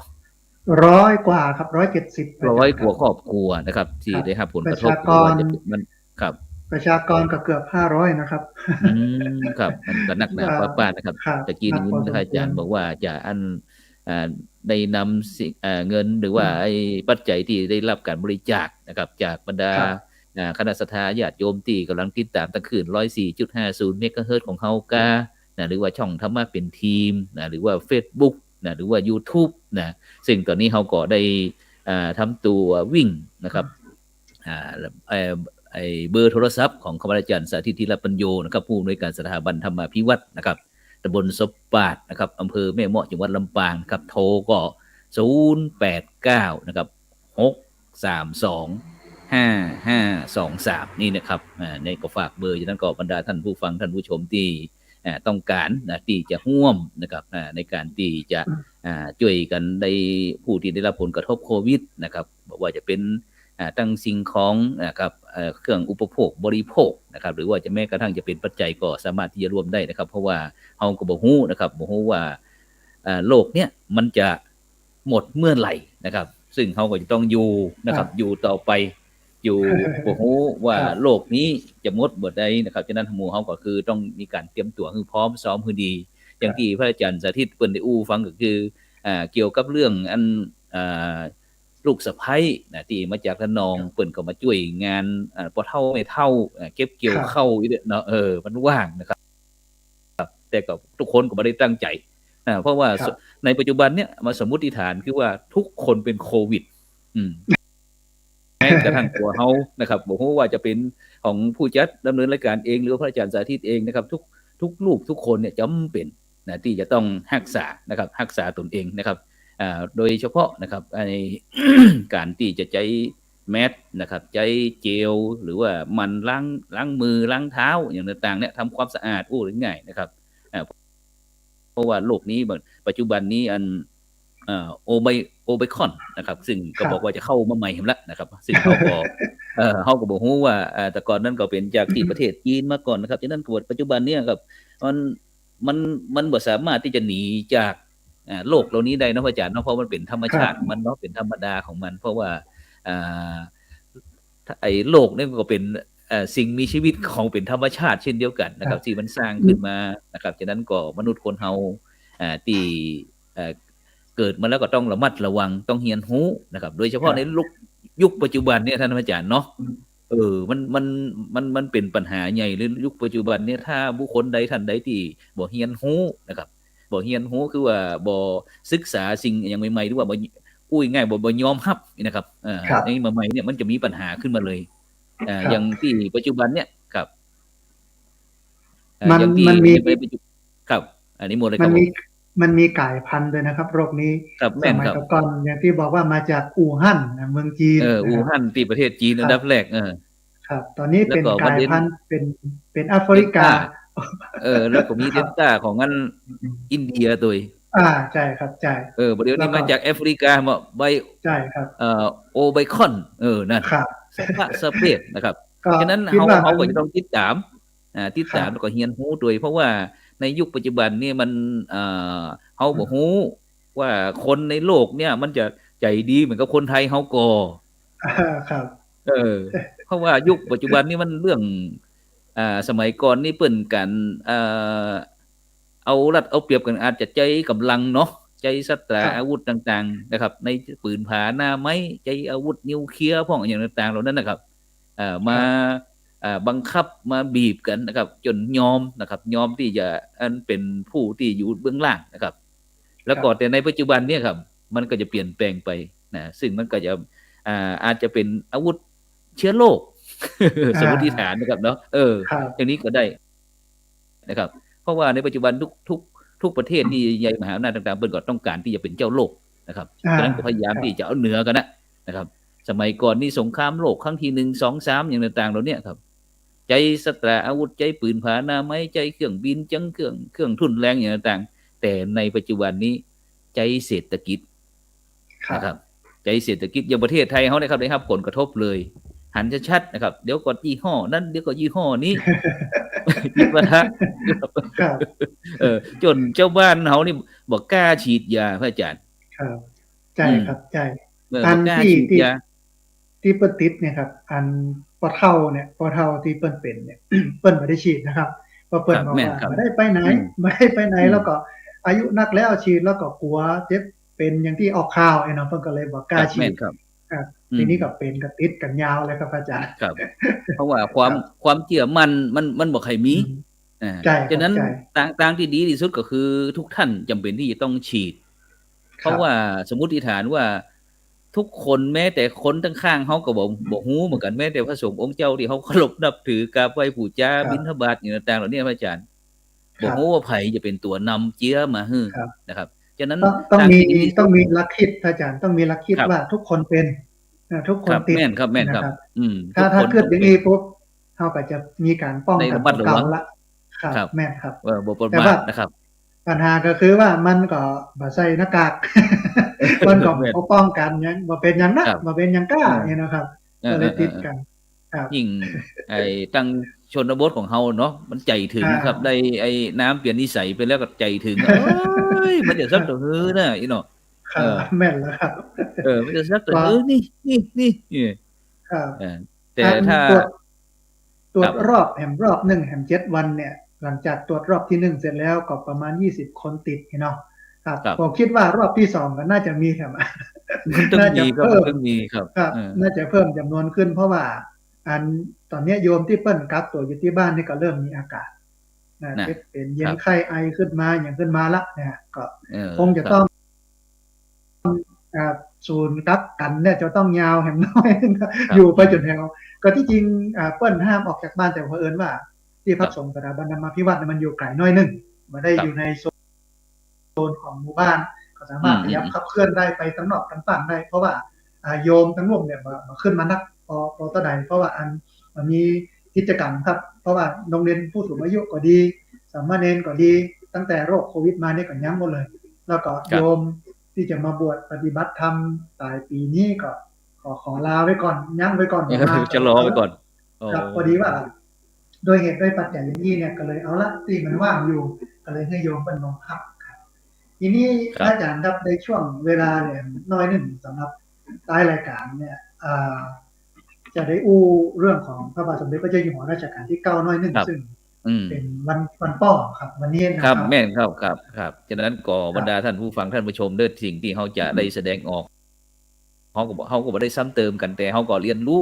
100กว่าครับ170 100กว่าครอบครัวนะครับที่ได้รับผลกระทบมันครับประชากรก็เกือบ500นะครับครับมันก็หนักหนาป้านะครับตะกี้นี้ท่านอาจารย์บอกว่าจะ ได้นำสิ่งเงินหรือว่าไอ้ปัจจัยที่ได้รับการบริจาคนะครับจากบรรดาครับคณะศรัทธาญาติโยมที่กำลังติดตามตั้งคืน 104.50 เมกะเฮิรตซ์ของเฮากาหรือว่าช่องธรรมะเป็นทีมหรือว่า Facebook หรือว่า YouTube ซึ่งตอนนี้เฮาก็ได้ทำตัววิ่งนะครับเบอร์โทรศัพท์ของคณอาจารย์สาธิตธีรปัญโยนะครับผู้อำนวยการสถาบันธรรมาภิวัตรนะครับตำบลศพปาดนะครับอำเภอแม่เมาะจังหวัดลำปางครับโทรก็089นะครับ6325523นี่นะครับในก็ฝากเบอร์อย่างนั้นก็บรรดาท่านผู้ฟังท่านผู้ชมที่ต้องการที่จะร่วมนะครับในการที่จะช่วยกันในผู้ที่ได้รับผลกระทบโควิดนะครับบอกว่าจะเป็นตั้งสิ่งของนะครับเครื่องอุปโภคบริโภคนะครับหรือว่าจะแม้กระทั่งจะเป็นปัจจัยก็สามารถที่จะร่วมได้นะครับเพราะว่าเฮาก็บ่ฮู้นะครับบ่ฮู้ว่าโลกเนี้ยมันจะหมดเมื่อไหร่นะครับซึ่งเฮาก็จะต้องอยู่นะครับอยู่ต่อไปอยู่บ่ฮู้ว่าโลกนี้จะหมดบ่ได้นะครับฉะนั้นหมู่เฮาก็คือต้องมีการเตรียมตัวให้พร้อมซ้อมให้ดีอย่างที่พระอาจารย์สาธิตเปิ้นได้ฟังก็คือเกี่ยวกับเรื่องอันลูกสะใภ้ที่มาจากระนองเปิ้นก็มาช่วยงานพ่อเฒ่าแม่เฒ่าเก็บเกี่ยวข้าวอีเนาะมันว่างนะครับแต่ก็ทุกคนก็บ่ได้ตั้งใจเพราะว่าในปัจจุบันเนี่ยมาสมมุติฐานคือว่าทุกคนเป็นโควิดแม้กระทั่งตัวเฮานะครับบ่ฮู้ว่าจะเป็นของผู้จัดดำเนินรายการเองหรือพระอาจารย์สาธิตเองนะครับทุกลูกทุกคนเนี่ยจำเป็นที่จะต้องรักษานะครับรักษาตนเองนะครับโดยเฉพาะนะครับใน การที่จะใช้แมสนะครับใช้เจลหรือว่ามันล้างมือล้างเท้าอย่างต่างๆเนี่ยทำความสะอาดง่ายๆนะครับเพราะว่าโลกนี้ปัจจุบันนี้โอไมครอนนะครับซึ่งก็บอกว่าจะเข้ามาใหม่แล้วนะครับซึ่งเขาก็บอกว่าแต่ก่อนนั้นก็เป็นจากที่ประเทศจีนมาก่อนนะครับฉะนั้นปัจจุบันนี้ครับมันบ่สามารถที่จะหนีจากโลกเหล่านี้ได้นะพระอาจารย์เนาะเพราะมันเป็นธรรมชาติมันเนาะเป็นธรรมดาของมันเพราะว่าไอ้โลกนี่ก็เป็นสิ่งมีชีวิตของเป็นธรรมชาติเช่นเดียวกันนะครับที่มันสร้างขึ้นมานะครับฉะนั้นก็มนุษย์คนเฮาที่เกิดมาแล้วก็ต้องระมัดระวังต้องเรียนรู้นะครับโดยเฉพาะในยุคปัจจุบันเนี่ยท่านอาจารย์เนาะมันเป็นปัญหาใหญ่เลยยุคปัจจุบันเนี่ยถ้าบุคคลใดท่านใดที่บ่เรียนรู้นะครับบ่เรียนรู้คือว่าบ่ศึกษาสิ่งอย่างใหม่ๆหรือว่าบ่ง่ายบ่ยอมรับนะครับในใหม่ๆเนี่ยมันจะมีปัญหาขึ้นมาเลยอย่างที่ปัจจุบันเนี่ยครับมันมีครับอันนี้หมดเลยครับมันมีกลายพันธุ์ด้วยนะครับโรคนี้สมัยก่อนอย่างที่บอกว่ามาจากอู่ฮั่นเมืองจีนอู่ฮั่นที่ประเทศจีนอันดับแรกครับตอนนี้เป็นกลายพันธุ์เป็นแอฟริกาแล้วก็มีเดลต้าของงั้นอินเดียตัวใช่ครับใช่ประเดี๋ยวนี้มาจากแอฟริกามาใช่ครับโอไมครอนนั่นสเปดนะครับฉะนั้นเฮาก็จะต้องติดตามแล้วก็เรียนรู้ด้วยเพราะว่าในยุคปัจจุบันนี่มันเฮาบ่ฮู้ว่าคนในโลกเนี่ยมันจะใจดีเหมือนกับคนไทยเฮาก่อครับเพราะว่ายุคปัจจุบันนี่มันเรื่องสมัยก่อนนี่เปิ้นกันเอารัดเอาเปรียบกันอาจจะใจกำลังเนาะใจสตราอาวุธต่างๆนะครับในปืนผาหน้าไม้ใจอาวุธนิวเคลียร์พวกอย่างต่างๆเหล่านั้นนะครับมาบังคับมาบีบกันนะครับจนยอมที่จะเป็นผู้ที่อยู่เบื้องล่างนะครับแล้วก็แต่ในปัจจุบันเนี่ยครับมันก็จะเปลี่ยนแปลงไปซึ่งมันก็จะอาจจะเป็นอาวุธเชื้อโรคสมมติฐานนะครับเนาะอย่างนี้ก็ได้นะครับเพราะว่าในปัจจุบันทุกประเทศนี่ใหญ่มหาอำนาจต่างๆเปิ้นก็ต้องการที่จะเป็นเจ้าโลกนะครับฉะนั้นก็พยายามที่จะเอาเหนือกันนะครับสมัยก่อนนี่สงครามโลกครั้งที่1 2 3อย่างต่างๆเหล่านี้ครับใจสตราอาวุธใจปืนผาหน้าไม้ใจเครื่องบินจังเครื่องทุ่นแรงอย่างต่างๆแต่ในปัจจุบันนี้ใจเศรษฐกิจนะครับใจเศรษฐกิจอย่างประเทศไทยเฮานะครับได้รับผลกระทบเลยหันชัดๆนะครับเดี๋ยวก็ยี่ห้อนั้นเดี๋ยวก็ยี่ห้อนี้คิดว่าจนเจ้าบ้านเฮานี่บ่กล้าฉีดยาพระอาจารย์ครับใช่ครับใช่อันที่เปิ้นติดเนี่ยครับอันปอเฒ่าที่เปิ้นเป็นเนี่ยเปิ้นบ่ได้ฉีดนะครับเพราะเปิ้นบอกว่าบ่ได้ไปไหนแล้วก็อายุนักแล้วฉีดแล้วก็กลัวเจ็บ เป็นอย่างที่ออกข่าวไอ้เนาะเพิ่นก็เลยบ่ก ค ล้า รับ ฉี แม่ ด นครับ ครับ อื ที ม นี้ก็เป็นก็ติดกันยาวเลยครับอาจารย์ ครับ เพราะว่าความ ครับ ความเชื่อมันบ่ค่อยมี อืม ใช่ค ฉะ รับ นั้น ใช่ ทางที่ดีที่สุดก็คือทุกท่านจำเป็นที่จะต้องฉีด เพ ครั ราะ บ ว่าสมมุติฐานว่า ทุกคนแม้แต่คนข้างๆเขาก็บ่รู้เหมือนกันแม้แต่พระสงฆ์องค์เจ้าที่เขาเคารพนับถือกราบไหว้บูชา ครับ บิณฑบาตอย่างต่างๆเหล่านี้ครับอาจารย์ ค บ่ รับ รู้ว่าไผจะเป็นตัวนำเจื้อมาให้ ครับ นะครับ ฉะนั้น ต้อง ทาง มี ที่ดีที่ ต้ สุ อง ด มีหลักคิดอาจารย์ต้องมีหลักคิด ครับ ว่าทุกคนเป็นทุกค คน รับ ติด แม่นครับ แม่น นะ ครับ ครับ ทุก ถ้า คน เกิด ต้อง อย่าง เป็น นี้ปุ๊บเราก็จะมีการป้อง ได้ กัน ระมัดระ เก่า วัง ละครับ ครับ แม่นครับ ว่าบ่ประ แต่ มา ว่า ทนะครับ ปัญหาก็คือว่ามันก็บ่ใส่หน้ากาก มันก็ แม่น บ่ป้องกันหยังบ่เป็นหยังนะครับ บ่เป็นหยังกล้า เออ นี่นะครับ เอ ก็เลยติด อ ๆ กัน ครับ ๆ ยิ่ง ตั้งชนบทของเฮาเนาะ มันใจถึงครับ ได้น้ำเปลี่ยนนิสัยไปแล้วก็ใจถึง เอ๊ย มันจะซักตะฮือนะอีเนาะ ครั แม่นแล้วครับ มันจะซักตะ ก็ ฮือนี่ ครับ แต่ อัน ถ้า ตรว ครั จ บ รอบแหมรอบ1แหม7 วันเนี่ย หลังจากตรวจรอบที่ 1 เสร็จแล้วก็ประมาณ 20 คนติดเนาะ ครับ ครับ ผมคิดว่ารอบที่ 2 ก็น่าจะมีครับ มันต้อง น่า มี จะ ครับ เพิ่ มัน ม ต้องมีครับ ครับ น่าจะเพิ่มจำนวนขึ้น เพราะว่าตอนเนี้ยโยมที่เปิ้นกักตัวอยู่ที่บ้านนี่ก็เริ่มมีอาการนะ นะ เป็นเย็ คน รับ ไข้ไอขึ้นมาอย่างขึ้นมาละนะฮะก็ คงจะ ครับ ต้องศูนย์กักกันเนี่ยจะต้องยาวแหมน้อย ครับ อยู่ไปจนแถวก็ที่จริงเปิ้นห้ามออกจากบ้านแต่เผอิญว่าที่พั ค ก รับ สงฆ์สถาบันธรรมาภิวัตน์เนี่ยมันอยู่ไกลหน้อยหนึงบ่ได้ ครับ อยู่ในโซนของหมู่บ้าน ก็สามารถขยับขับเคลื่อนได้ไปทั้งนอกทั้งต่างได้ เพราะว่าโยมทั้งร่วมเนี่ยบ่ขึ้นมานักพอตะใดเพราะว่ามันมีกิจกรรมครับ เพราะว่าโรงเรียนผู้สูงอายุก็ดี สามเณรก็ดี ตั้งแต่โรคโควิดมานี่ก็ยั้งหมดเลย แล้วก็ ครับ โยมที่จะมาบวชปฏิบัติธรรมปลายปีนี้ก็ขอลาไว้ก่อนยั้งไว้ก่อนบ่มา จะรอไปก่อน ครับพอดีว่าโดยเหตุด้วยปัจจัยอย่างนี้เนี่ยก็เลยเอาละที่มันว่างอยู่ก็เลยให้โยมเป็นลงพักครับทีนี้ ครับ อาจารย์ครับในช่วงเวลาเนี่ยน้อยหนึ่งสำหรับท้ายรายการเนี่ยจะได้อู้เรื่องของพระบาทสมเด็จพระเจ้าอยู่หัวรัชกาลที่ 9 น้อยหนึ่ง ครับ ซึ่ง อืม เป็นวันป้อครับวันนี้นะ ค ค รั รั บบ แม่นครับฉะนั้นก็บรรดาท่านผู้ฟังท่านผู้ชมเด้อสิ่งที่เขาจะได้แสดงออกเขาก็บ่ได้ซ้ำเติมกันแต่เขาก็เรียนรู้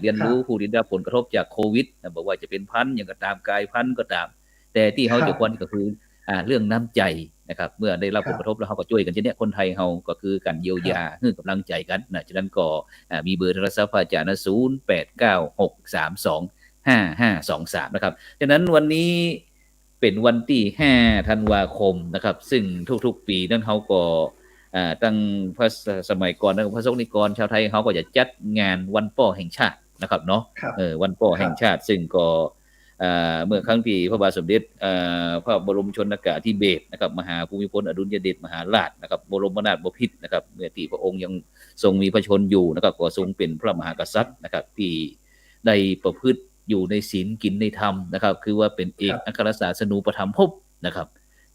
เรียนรู้ผู้ที่ได้รับผลกระทบจากโควิดบอกว่าจะเป็นพันธุ์หยังก็ตามกายพันธุ์ก็ตาม แต่ที่เขา ครับ จะควรก็คือเรื่องน้ำใจนะครับ เมื่อได้รับ ครั ผ บ ลกระทบแล้วเขาก็ช่วยกันเช่นเนี้ยคนไทยเราก็คือการเยียวยาให้กำลังใจกันนะฉะนั้นก็มีเบอร์โทรศัพท์พระอาจารย์นะ0896325523นะครับฉะนั้นวันนี้เป็นวันที่5ธันวาคมนะครับซึ่งทุกๆปีนั้นเขาก็ตั้งพระสมัยก่อนพระสงฆ์นิกรชาวไทยเขาก็จะจัดงานวันป้อแห่งชาตินะครับเนาะ ครับ วันป้อแห่งชาติซึ่งก็เมื่อครั้งที่พระบาทสมเด็จพระบรมชนกาธิเบศรนะครับมหาภูมิพลอดุลยเดชมหาราชนะครับบรมนาถบพิตรนะครับเมื่อที่พระองค์ยังทรงมีพระชนอยู่นะครับก็ทรงเป็นพระมหากษัตริย์นะครับที่ได้ประพฤติอยู่ในศีลกินในธรรมนะครับคือว่าเป็นเอกอัครศาสนูปถัมภพนะครับ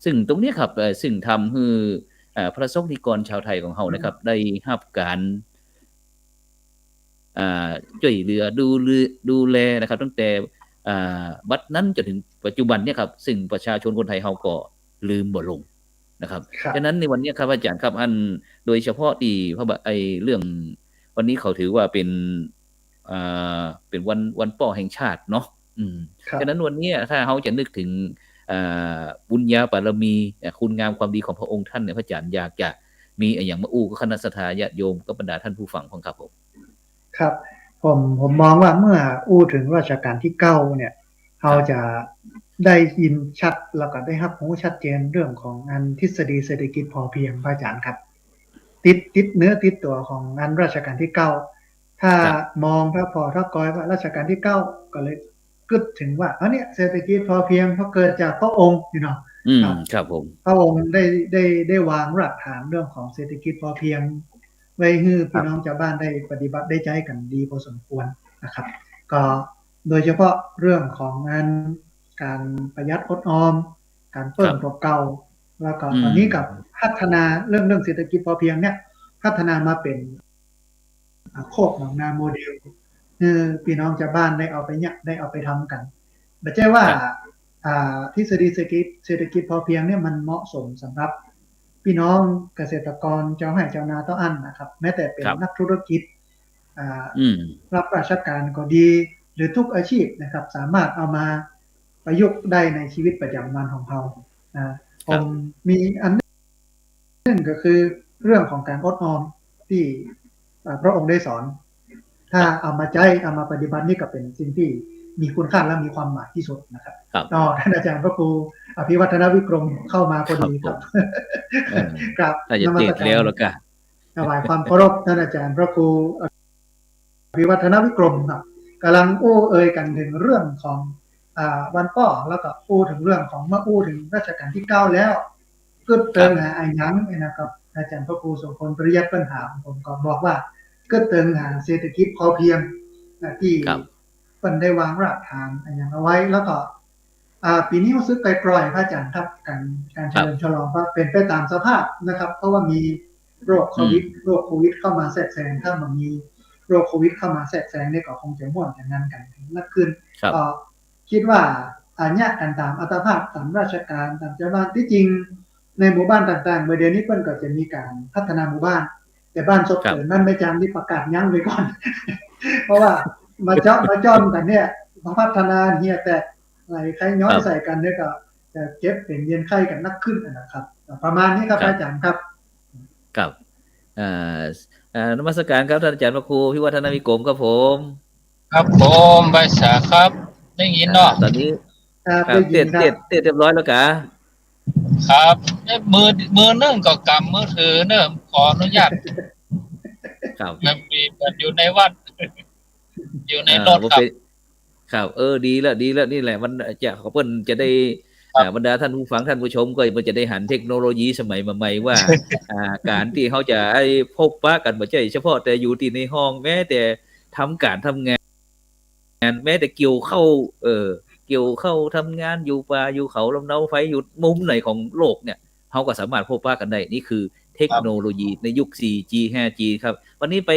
ซึ่งตรงนี้ครับซึ่งทำให้พระสงฆ์นิกรชาวไทยของเฮานะครับได้รับการช่วยเหลือดูแลนะครับตั้งแต่บัดนั้นจนถึงปัจจุบันเนี่ยครับซึ่งประชาชนคนไทยเฮาก็ลืมบ่ลงนะครับ ครับ ฉะนั้นในวันนี้ครับอาจารย์ครับโดยเฉพาะที่เรื่องวันนี้เขาถือว่าเป็นวันป้อแห่งชาติเนาะ ครับ ฉะนั้นวันนี้ถ้าเฮาจะนึกถึงบุญญาบารมีคุณงามความดีของพระองค์ท่านเนี่ยพระอาจารย์อยากจะมีอย่างมาอู้กับคณะสัตยาญาติโยมกับบรรดาท่านผู้ฟังของครับผม ครับผมมองว่าเมื่ออู้ถึงรัชกาลที่ 9เนี่ยเราจะได้ยินชัดแล้วก็ได้รับรู้ชัดเจนเรื่องของงานทฤษฎีเศรษฐกิจพอเพียงพระอาจารย์ครับติดเนื้อติดตัวของงานรัชกาลที่ 9ถ้ามองถ้ากอยว่ารัชกาลที่ 9ก็เลยกึดถึงว่าเนี่ยเศรษฐกิจพอเพียงเพราะเกิดจากพระองค์เนาะ ครับผม พระองค์ได้วางรากฐานเรื่องของเศรษฐกิจพอเพียงไว้ให้พี่น้องชาวบ้านได้ปฏิบัติได้ใจกันดีพอสมควรนะครับ ก็โดยเฉพาะเรื่องของงานการประหยัดอดออมการเพิ่มตัวเก่าแล้วก็ตอนนี้กับพัฒนาเรื่องเศรษฐกิจพอเพียงเนี่ยพัฒนามาเป็นโคกหนองนาโมเดลพี่น้องชาวบ้านได้เอาไปเนี่ยได้เอาไปทำกันไม่ใช่ว่าทฤษฎีเศรษฐกิจพอเพียงเนี่ยมันเหมาะสมสำหรับ พี่น้องเกษตรกรเจ้าให้เจ้านาเต้าอั้นนะครับแม้แต่เป็น ครับ นักธุรกิจอ่า อืม รับราชการก็ดี หรือทุกอาชีพนะครับ สามารถเอามาประยุกต์ได้ในชีวิตประจำวันของเราผมมีอันหนึ่งก็คือเรื่องของการอดออมที่พระองค์ได้สอน ถ้าเอามาใช้เอามาปฏิบัตินี่ก็เป็นสิ่งที่มีคุณค่าและมีความหมายที่สุดนะครับ ครับ ท่านอาจารย์พระครูอภิวัฒนวิกรมเข้ามาพอดีครับ เออ ครับ ถ้าจะเตะแล้วแล้วก็ ถวายความเคารพท่านอาจารย์พระครูอภิวัฒนวิกรมครับกำลังอู้เอ่ยกันถึงเรื่องของวันป้อแล้วก็อู้ถึงเรื่องของมาอู้ถึงรัชกาลที่9แล้วก็เติมหาไอ้ยังนะครับอาจารย์พระครูสมพลปริยัติปัญหาผมก็บอกว่าก็เติมหาเศรษฐกิจพอเพียงที่เป็นได้วางรากฐานอย่างเอาไว้แล้วก็ปีนี้รู้สึกไกลๆพระอาจารย์ครับการเฉลิมฉลองว่าเป็นไปตามสภาพนะครับเพราะว่ามีโรคโควิดเข้ามาแทรกแซงถ้ามันมีโรคโควิดเข้ามาแทรกแซงนี่ก็คงจะม่วนอย่างนั้นกันนักขึ้นก็คิดว่าเนี่ยกันตามอัตภาพตามราชการตามเจ้าบ้านที่จริงในหมู่บ้านต่างๆเมื่อเดือนนี้เพิ่นก็จะมีการพัฒนาหมู่บ้านแต่บ้านศพเกิดนั่นไม่จำที่ประกาศยั้งไว้ก่อน เพราะว่ามาจ้อมกันเนี่ยมาพัฒนาเฮียแต่อะไรใครย้อนใส่กันเนี่ยก็จะเจ็บเป็นเย็นไข้กันนักขึ้นนะครับประมาณนี้ครับอาจารย์ครับครับนมัสการครับท่านอาจารย์พระครูพิวัฒนวิกรมครับผมครับผมใบสาครับได้ยินเนาะตอนนี้เตะเรียบร้อยแล้วกะครับมือนึ่งก็กำมือถือเนิ่มขออนุญาตครับมีอยู่ในวัดอยู่ในรถครับดีแล้วนี่แหละมันจะเขาเปิ้นจะได้บรรดาท่านผู้ฟังท่านผู้ชมก็มันจะได้หันเทคโนโลยีสมัยใหม่ว่าการที่เขาจะพบปะกันบ่ใช่เฉพาะแต่อยู่ที่ในห้องแม้แต่ทำงานแม้แต่เกี่ยวเข้าทำงานอยู่ป่าอยู่เขาลำเนาไฟอยู่มุมไหนของโลกเนี่ยเขาก็สามารถพบปะกันได้นี่คือเทคโนโลยีในยุค 4G 5G ครับวันนี้ไป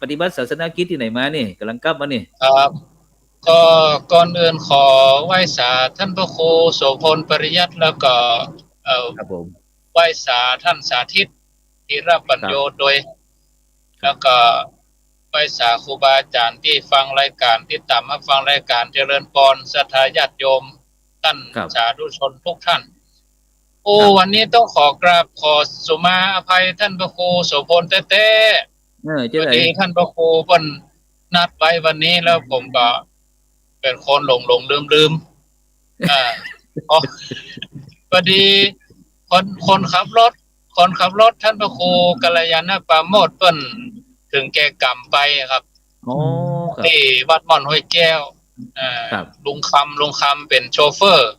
ปฏิบัติศาสนกิจที่ไหนมานี่กำลังกลับมานี่ครับก็ก่อนอื่นขอไหว้สาท่านพระครูโสพลปริยัติแล้วก็ครับผมไหว้สาท่านสาธิตที่รับปัญโยโดยแล้วก็ไหว้สาครูบาอาจารย์ที่ฟังรายการติดตามมาฟังรายการเจริญพรศรัทธาญาติโยมท่านสาธุชนทุกท่านวันนี้ต้องขอกราบขอสุมาอภัยท่านพระครูโสพลเต้ๆวันนี้ท่านพระครูเพิ่นนัดไว้วันนี้แล้วผมก็เป็นคนหลงลืมพอดีคนขับรถท่านพระครูกัลยาณปราโมทย์เพิ่นถึงแก่กรรมไปครับที่วัดม่อนห้วยแก้วลุงคำเป็นโชเฟอร์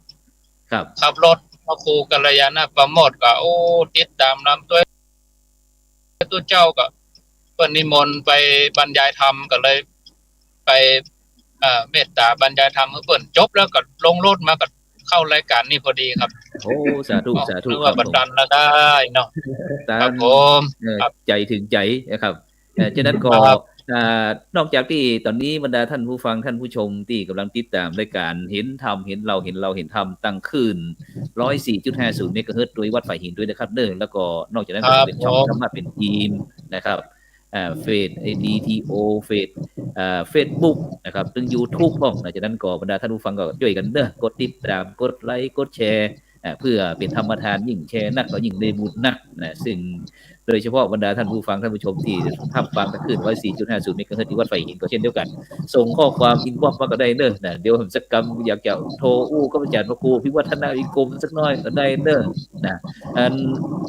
ขับรถพระครูกัลยาณปราโมทย์ก็ติดตามนำตัวเจ้าก็เพิ่นนิมนต์ไปบรรยายธรรมก็เลยไปเมตตาบรรยายธรรมเพิ่นจบแล้วก็ลงรถมาก็เข้ารายการนี้พอดีครับสาธุว่าบันดาลแล้วได้เนาะครับผมใจถึงใจนะครับฉะนั้นก็นอกจากที่ตอนนี้บรรดาท่านผู้ฟังท่านผู้ชมที่กำลังติดตามรายการเห็นธรรมเห็นเราเห็นธรรมตั้งคืน 104.50 เมกะเฮิรตซ์โดยวัดฝ่ายหินด้วยนะครับแล้วก็นอกจากนั้นก็เป็นช่องธรรมะเป็นทีมนะครับเฟซDTO เฟซบุ๊กนะครับถึง YouTube พ่อหลังจากนั้นก็บรรดาท่านผู้ฟังก็ช่วยกันกดติดตามกดไลค์กดแชร์เพื่อเป็นธรรมทานยิ่งแชร์นักก็ยิ่งได้บุญนักซึ่งโดยเฉพาะบรรดาท่านผู้ฟังท่านผู้ชมที่ทับฟังตะคืน 104.50 เมกะเฮิรตซ์ที่วัดไฟหินก็เช่นเดียวกันส่งข้อความอินบ็อกซ์มาก็ได้เดี๋ยวผมสักกรรมอยากจะโทรก็อาจารย์พระครูพิวัฒนวิกรมสักหน่อยก็ได้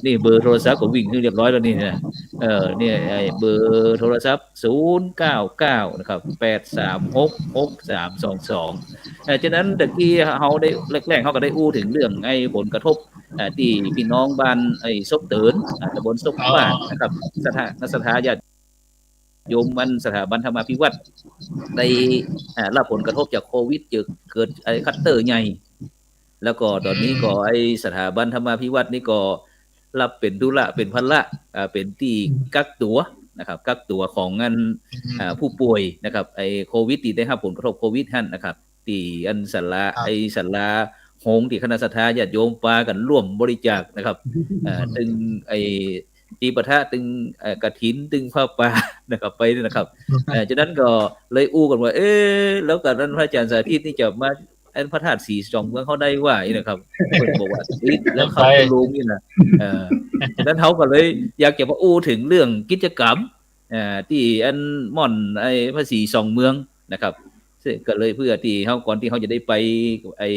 นี่เบอร์โทรศัพท์ก็วิ่งเรียบร้อยแล้วนี่นะเนี่ยเบอร์โทรศัพท์099นะครับ8366322ฉะนั้นตะกี้เฮาได้แรกๆเฮาก็ได้อู้ถึงเรื่องผลกระทบที่พี่น้องบ้านซบเตินตำบลซบบ้านนะครับสถาญาติโยมมันสถาบันธรรมาภิวัตน์ได้รับผลกระทบจากโควิดเกิดคัตเตอร์ใหญ่แล้วก็ตอนนี้ก็สถาบันธรรมาภิวัตน์นี่ก็รับเป็นธุระเป็นภาระเป็นที่กักตัวนะครับกักตัวของงานผู้ป่วยนะครับโควิดที่ได้รับผลกระทบโควิดนั่นนะครับที่ศาลา โหงที่คณะศรัทธาญาติโยมปากันร่วมบริจาคนะครับตึงไอ้ตีปะทะตึงกฐินตึงผ้าป่านะครับไปนี่นะครับฉะนั้นก็เลยอู้กันว่าแล้วกับนั้นพระอาจารย์สาธิตนี่จะมาอันพระธาตุสีสองเมืองเขาได้ว่าอีนะครับเพิ่นบอกว่าแล้วเขาก็รู้นี่นะฉะนั้นเขาก็เลยอยากจะมาอู้ถึงเรื่องกิจกรรมที่อันม่อนไอ้พระศรีสองเมืองนะครับซึ่งก็เลยเพื่อที่เขาก่อนที่เขาจะได้ไปไอ้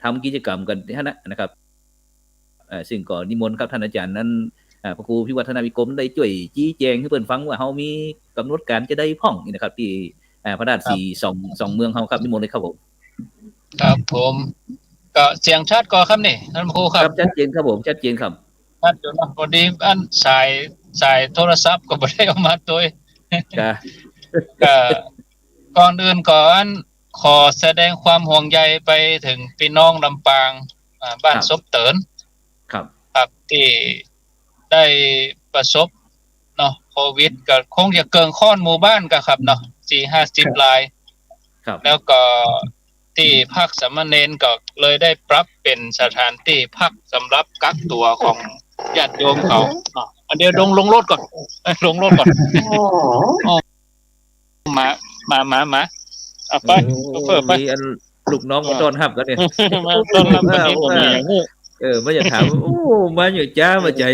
ทำกิจกรรมกันที่นั่นนะครับซึ่งก็นิมนต์ครับท่านอาจารย์นั้นพระครูพิวัฒนาวิกรมได้ช่วยชี้แจงให้เพิ่นฟังว่าเฮามีกำหนดการจะได้พ่องนี่นะครับที่พระธาตุสีสองเมืองเฮาครับนิมนต์เลยครับผมครับผมก็เสียงชัดก่อนครับนี่ท่านครูครับชัดเจนครับผมชัดเจนครับชัดอยู่นะพอดีอันสายโทรศัพท์ก็บ่ได้เอามาตัวก็ก่อนอื่นก่อนขอแสดงความห่วงใยไปถึงพี่น้องลำปางบ้านซบเตินครับที่ได้ประสบเนาะโควิดก็คงจะเกินข้อนหมู่บ้านก็ครับเนาะ 4-50 รายครับแล้วก็ที่พักสามเณรก็เลยได้ปรับเป็นสถานที่พักสำหรับกักตัวของญาติโยมเขาเดี๋ยวลงรถก่อนลงรถก่อนมาไปเพิ่มไปลูกน้องมาต้อนรับกันเนี่ยมาต้อนรับกันไม่อยากถามมาอยู่จ้ามาใจ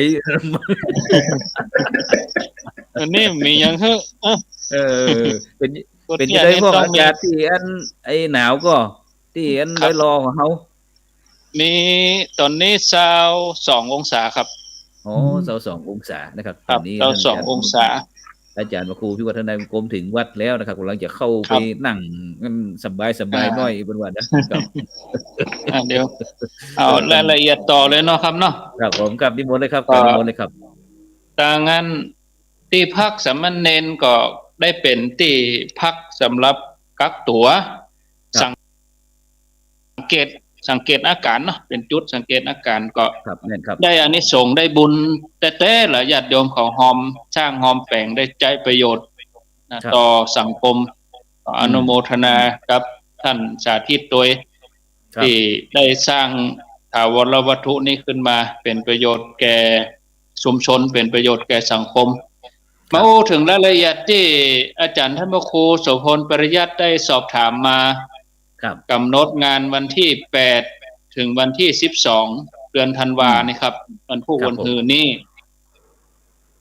อันนี้มีอย่างเฮ้เป็นจะได้พวกอากาศที่อันไอ้หนาวก็ที่อันรอของเขามีตอนนี้22 องศาครับ22 องศานะครับตอนนี้22 องศาอาจารย์พระครูพิวัฒนาวิกรมถึงวัดแล้วนะครับกำลังจะเข้าไปนั่งสบายน้อยบนวัดนะครับเดี๋ยวเอารายละเอียดต่อเลยเนาะครับเนาะครับผมครับนิมนต์เลยครับนิมนต์เลยครับดังนั้นที่พักสามเณรก็ได้เป็นที่พักสำหรับกักตัวสังเกตอาการเนาะเป็นจุดสังเกตอาการก็ได้อานิสงส์ได้บุญแต่ละญาติโยมเขาหอมสร้างหอมแปลงได้ใจประโยชน์ต่อสังคมอนุโมทนากับท่านสาธิตโดยที่ได้สร้างถาวรวัตถุนี้ขึ้นมาเป็นประโยชน์แก่ชุมชนเป็นประโยชน์แก่สังคมมาถึงรายละเอียดที่อาจารย์ท่านพระครูโสพลปริยัติได้สอบถามมากำหนดงานวันที่8ถึงวันที่12เดือนธันวาคมนี่ครับวันผู้วันฮือนี่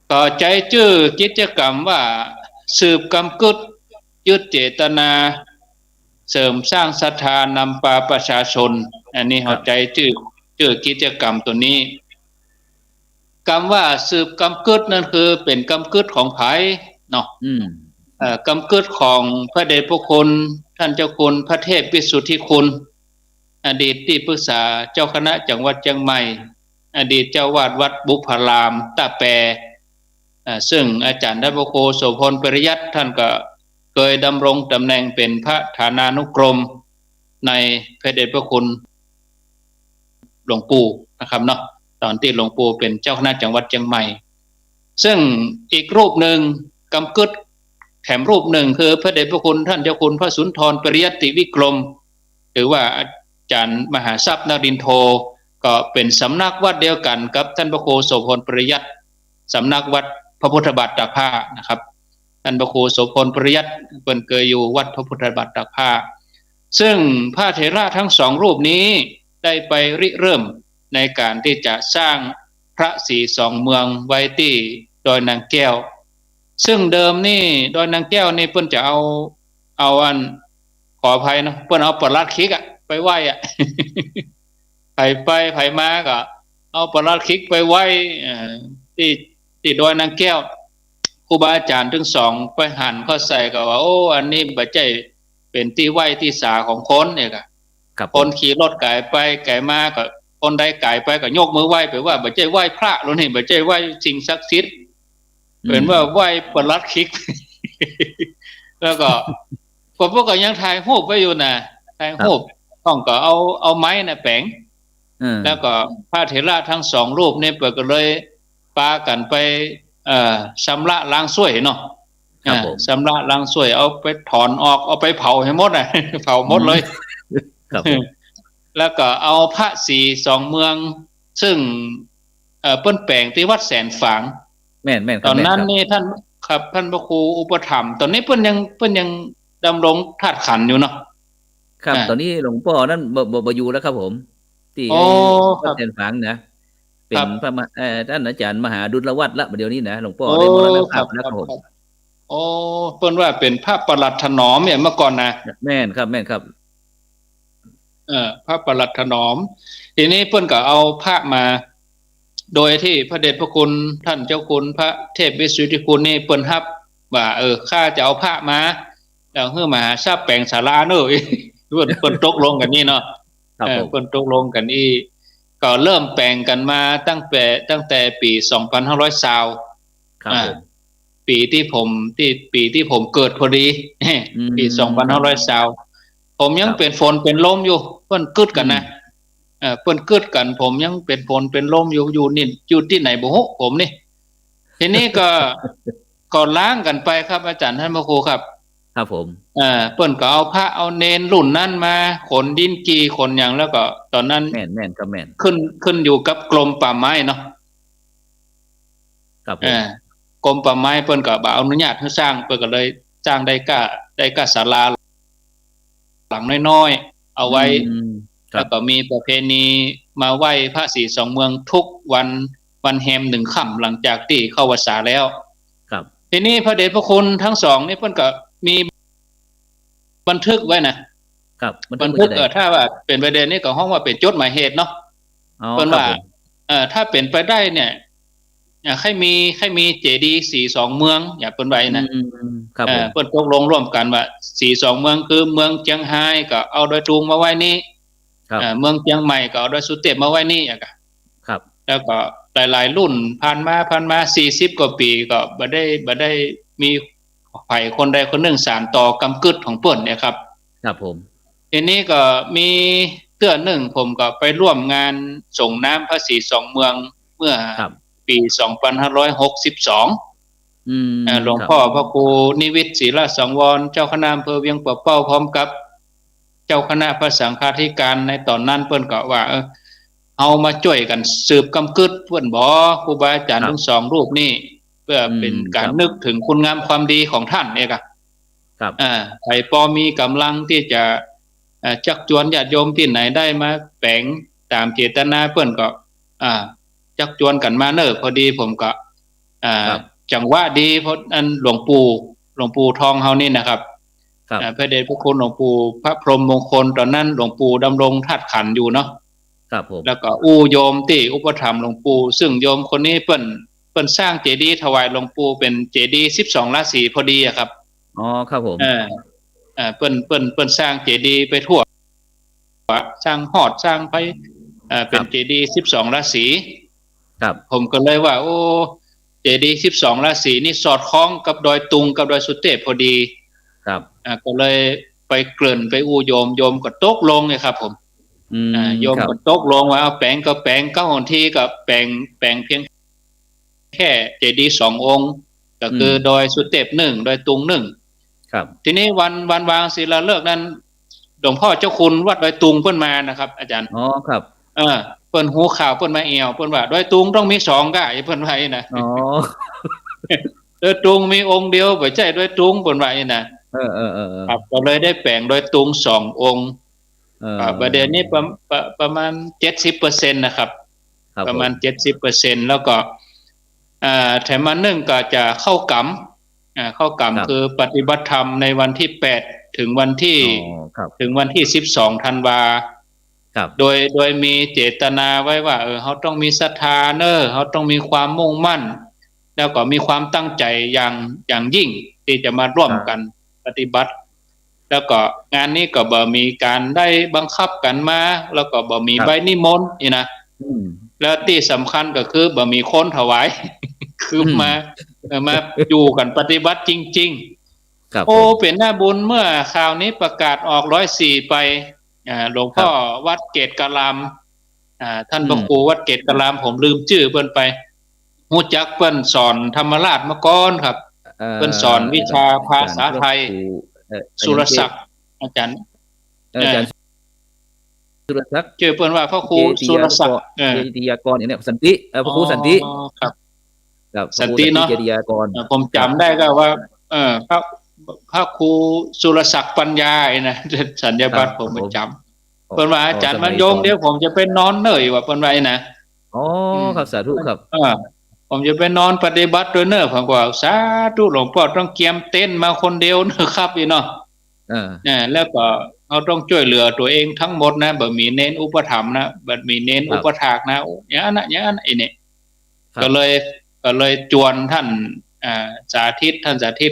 ก็ใจชื่อกิจกรรมว่าสืบกำกึดยึดเจตนาเสริมสร้างศรัทธานำพาประชาชนอันนี้เข้าใจชื่อกิจกรรมตัวนี้คำว่าสืบกำกึดนั่นคือเป็นกำกึดของไผเนาะกำกึดของพระเดชพระคุณท่านเจ้าคุณพระเทพวิสุทธิคุณอดีตที่ปรึกษาเจ้าคณะจังหวัดเชียงใหม่อดีตเจ้าวาดวัดบุพารามตาแปซึ่งอาจารย์พระครูโสพลปริยัติท่านก็เคยดำรงตำแหน่งเป็นพระฐานานุกรมในพระเดชพระคุณหลวงปู่นะครับเนาะตอนที่หลวงปู่เป็นเจ้าคณะจังหวัดเชียงใหม่ซึ่งอีกรูปหนึ่งกำกึดแถมรูปหนึ่งคือพระเดชพระคุณท่านเจ้าคุณพระสุนทรปริยัติวิกรมหรือว่าอาจารย์มหาทรัพย์นรินทร์โทก็เป็นสำนักวัดเดียวกันกับท่านพระครูโสพลปริยัติสำนักวัดพระพุทธบาทตากผ้านะครับท่านพระครูโสพลปริยัติเป็นเคยอยู่วัดพระพุทธบาทตากผ้าซึ่งพระเถระทั้งสองรูปนี้ได้ไปริเริ่มในการที่จะสร้างพระศรีสองเมืองไว้ที่ดอยนางแก้วซึ่งเดิมนี่ดอยนางแก้วนี่เพิ่นจะเอาอันขออภัยนะเพิ่นเอาปลัดคิกไปไหว้ไผมาก็เอาปลัดคิกไปไหว้ที่ดอยนางแก้วครูบาอาจารย์ทั้งสองไปหันเข้าใส่ก็ว่าอันนี้บ่ใช่เป็นที่ไหว้ที่สาของคนเนี่ยครับคนขี่รถไก่ไปไก่มาก็คนใดไก่ไปก็ยกมือไหว้ไปว่าบ่ใช่ไหว้พระแล้วนี่บ่ใช่ไหว้สิ่งศักดิ์สิทธิ์เป็นว่าไหว้ปลัดคิกแล้วก็พวกก็ยังถ่ายรูปไว้อยู่นะถ่ายรูปต้องก็เอาไม้น่ะแปะแล้วก็พระเถระทั้งสองรูปเนี่ยเปิดก็เลยปากันไปชำระล้างส้วยเนาะชำระล้างส้วยเอาไปถอนออกเอาไปเผาให้หมดเผาหมดเลย แล้วก็เอาพระศรีสองเมืองซึ่งเปิ้นแปลงที่วัดแสนฝางแม่นตอนนั้นนี่ท่านครับท่านพระครูอุปถัมภ์ตอนนี้เปิ้นยังดำรงธาตุขันธ์อยู่เนาะครับตอนนี้หลวงพ่อนั่นบ่อยู่แล้วครับผมที่วัดแสนฝางนะเป็นพระท่านอาจารย์มหาดุลวัฒน์ละเดี๋ยวนี้นะหลวงพ่อได้มรณภาพแล้วครับผมโอ้เปิ้นว่าเป็นพระประหลัดถนอมเนี่ยเมื่อก่อนนะแม่นครับพระประหลัดถนอมทีนี้เปิ้นก็เอาพระมาโดยที่พระเดชพระคุณท่านเจ้าคุณพระเทพวิสุทธิคุณนี่เปิ้นรับว่าข้าจะเอาพระมาแล้วเฮือมาทราบแปลงศาลาเนาะเปิ้นตกลงกันนี่เนาะเปิ้นตกลงกันนี่ก็เริ่มแปลงกันมาตั้งแต่ปี2520ครับปีที่ผมเกิดพอดีปี2520ผมยังเป็นฝนเป็นลมอยู่เพิ่นกึดกันนะเพิ่นกึดกันผมยังเป็นฝนเป็นลมอยู่นี่อยู่ที่ไหนบ่ฮู้ผมนี่ทีนี้ก็ล้างกันไปครับอาจารย์ท่านพระครูครับครับผมเพิ่นก็เอาพระเอาเนนรุ่นนั้นมาขนดินกีขนหยังแล้วก็ตอนนั้นแม่นครับแม่นขึ้นอยู่กับกรมป่าไม้เนาะครับผมกรมป่าไม้เพิ่นก็บ่อนุญาตให้สร้างเพิ่นก็เลยสร้างได้ก็ศาลาหลังน้อยๆเอาไว้แล้วก็มีประเพณีมาไหว้พระศรีสองเมืองทุกวันแฮม1ค่ำหลังจากที่เข้าพรรษาแล้วครับทีนี้พระเดชพระคุณทั้งสองนี่เพิ่นก็มีบันทึกไว้นะครับบันทึกถ้าว่าเป็นประเด็นนี้ก็ห้องว่าเป็นจดหมายเหตุเนาะเพิ่นว่าถ้าเป็นไปได้เนี่ยให้มีเจดีย์สีสองเมืองอย่าเปิ้นไว้นะครับเปิ้นตกลงร่วมกันว่าสีสองเมืองคือเมืองเจียงไฮ้ก็เอาดอยตุงมาไว้นี่เมืองเชียงใหม่ก็เอาดอยสุเทพมาไว้นี่อ่ะครับแล้วก็หลายๆรุ่นผ่านมา40กว่าปีก็บ่ได้มีไผคนใดคนหนึ่งสานต่อกำกึดของเปิ้นเนี่ยครับครับผมทีนี้ก็มีเตื้อหนึ่งผมก็ไปร่วมงานส่งน้ำพระศรีสองเมืองเมื่อปี2562หลวงพ่อพระครูนิวิตศรีราชสังวรเจ้าคณะอำเภอเวียงป่าเป้าพร้อมกับเจ้าคณะพระสังฆาธิการในตอนนั้นเพิ่นก็ว่าเอามาช่วยกันสืบกำกึดเพิ่นบ่ครูบาอาจารย์ทั้งสองรูปนี่เพื่อเป็นการนึกถึงคุณงามความดีของท่านเนี่ยครับใครพอมีกำลังที่จะชักชวนญาติโยมที่ไหนได้มาแปลงตามเจตนาเพิ่นก็ชักชวนกันมาเนิ่อพอดีผมก็จังหวะดีเพราะอันหลวงปู่ทองเฮานี่นะครับพระเดชพระคุณหลวงปู่พระพรหมมงคลตอนนั้นหลวงปู่ดำรงธาตุขันธ์อยู่เนาะครับผมแล้วก็โยมที่อุปถัมภ์หลวงปู่ซึ่งโยมคนนี้เปิ้นสร้างเจดีย์ถวายหลวงปู่เป็นเจดีย์12ราศีพอดีอะครับอ๋อครับผมเปิ้นสร้างเจดีย์ไปทั่วสร้างฮอดสร้างไปเป็นเจดีย์12ราศีครับผมก็เลยว่าโอ้เจดีย์12ราศีนี่สอดคล้องกับดอยตุงกับดอยสุเทพพอดีครับก็เลยไปเกริ่นไปโยมก็ตกลงเลยครับผมโยมก็ตกลงว่าเอาแปลงก็แปลงเก้าหนที่ก็แปลงเพียงแค่เจดีย์2องค์ก็คือดอยสุเทพ1ดอยตุง1ครับทีนี้วันวางศิลาฤกษ์นั้นหลวงพ่อเจ้าคุณวัดดอยตุงเพิ่นมานะครับอาจารย์อ๋อครับเพิ่นหูข่าวเพิ่นมาเอวเพิ่นว่าดอยตุงต้องมี2ก้าเพิ่นว่าอีนะอ๋อดอยตุงมีองค์เดียวบ่ใช่ดอยตุงเพิ่นว่าอีนะครับก็เลยได้แปลงดอยตุง2องค์ประเด็นนี้ประมาณ 70% นะครับประมาณ 70% แล้วก็แถมมา1ก็จะเข้ากรรมคือปฏิบัติธรรมในวันที่8ถึงวันที่12ธันวาโดยมีเจตนาไว้ว่าเฮาต้องมีศรัทธาเฮาต้องมีความมุ่งมั่นแล้วก็มีความตั้งใจอย่างยิ่งที่จะมาร่วมกันปฏิบัติแล้วก็งานนี้ก็บ่มีการได้บังคับกันมาแล้วก็บ่มีใบนิมนต์นี่นะแล้วที่สำคัญก็คือบ่มีคนถวายคือมาอยู่กันปฏิบัติจริงๆโอ้เป็นหน้าบุญเมื่อข่าวนี้ประกาศออก104ไปหลวงพ่อวัดเกตกะลามท่านพระครูวัดเกตกะลามผมลืมชื่อเพิ่นไปฮู้จักเพิ่นสอนธรรมราชมาก่อนครับเพิ่นสอนวิชาภาษาไทยสุรศักดิ์อาจารย์ สุรศักดิ์ เจอเปิ้นว่าพระครู เจติ สุ ยาร ศัก ก ดิ์ รเจติยากรอย่างเนี้ยสันติพระครูสันติ อ๋อครับ ครับ สันติเนาะ เจติยากร ผมจำได้ก็ว่าพระครูสุรศักดิ์ปัญญาไอ้นะ สัญญาบัตรผมไปจำเปิ้นว่าอาจารย์มันโยงเดี๋ยวผมจะไปนอนเนยว่าเปิ้นว่าไอ้นะ อ๋อครับสาธุครับ ผมจะไปนอนปฏิบัติด้วยเนอะผมก็ว่าสาธุหลวงพ่อต้องเกียมเต้นมาคนเดียวนะครับพี่เนาะ แล้วก็เราต้องช่วยเหลือตัวเองทั้งหมดนะบ่มีเน้นอุปถัมภ์นะบ่มีเน้นอุปถากนะอย่างนั้นไอ้นี่ก็เลยจวนท่านสาธิต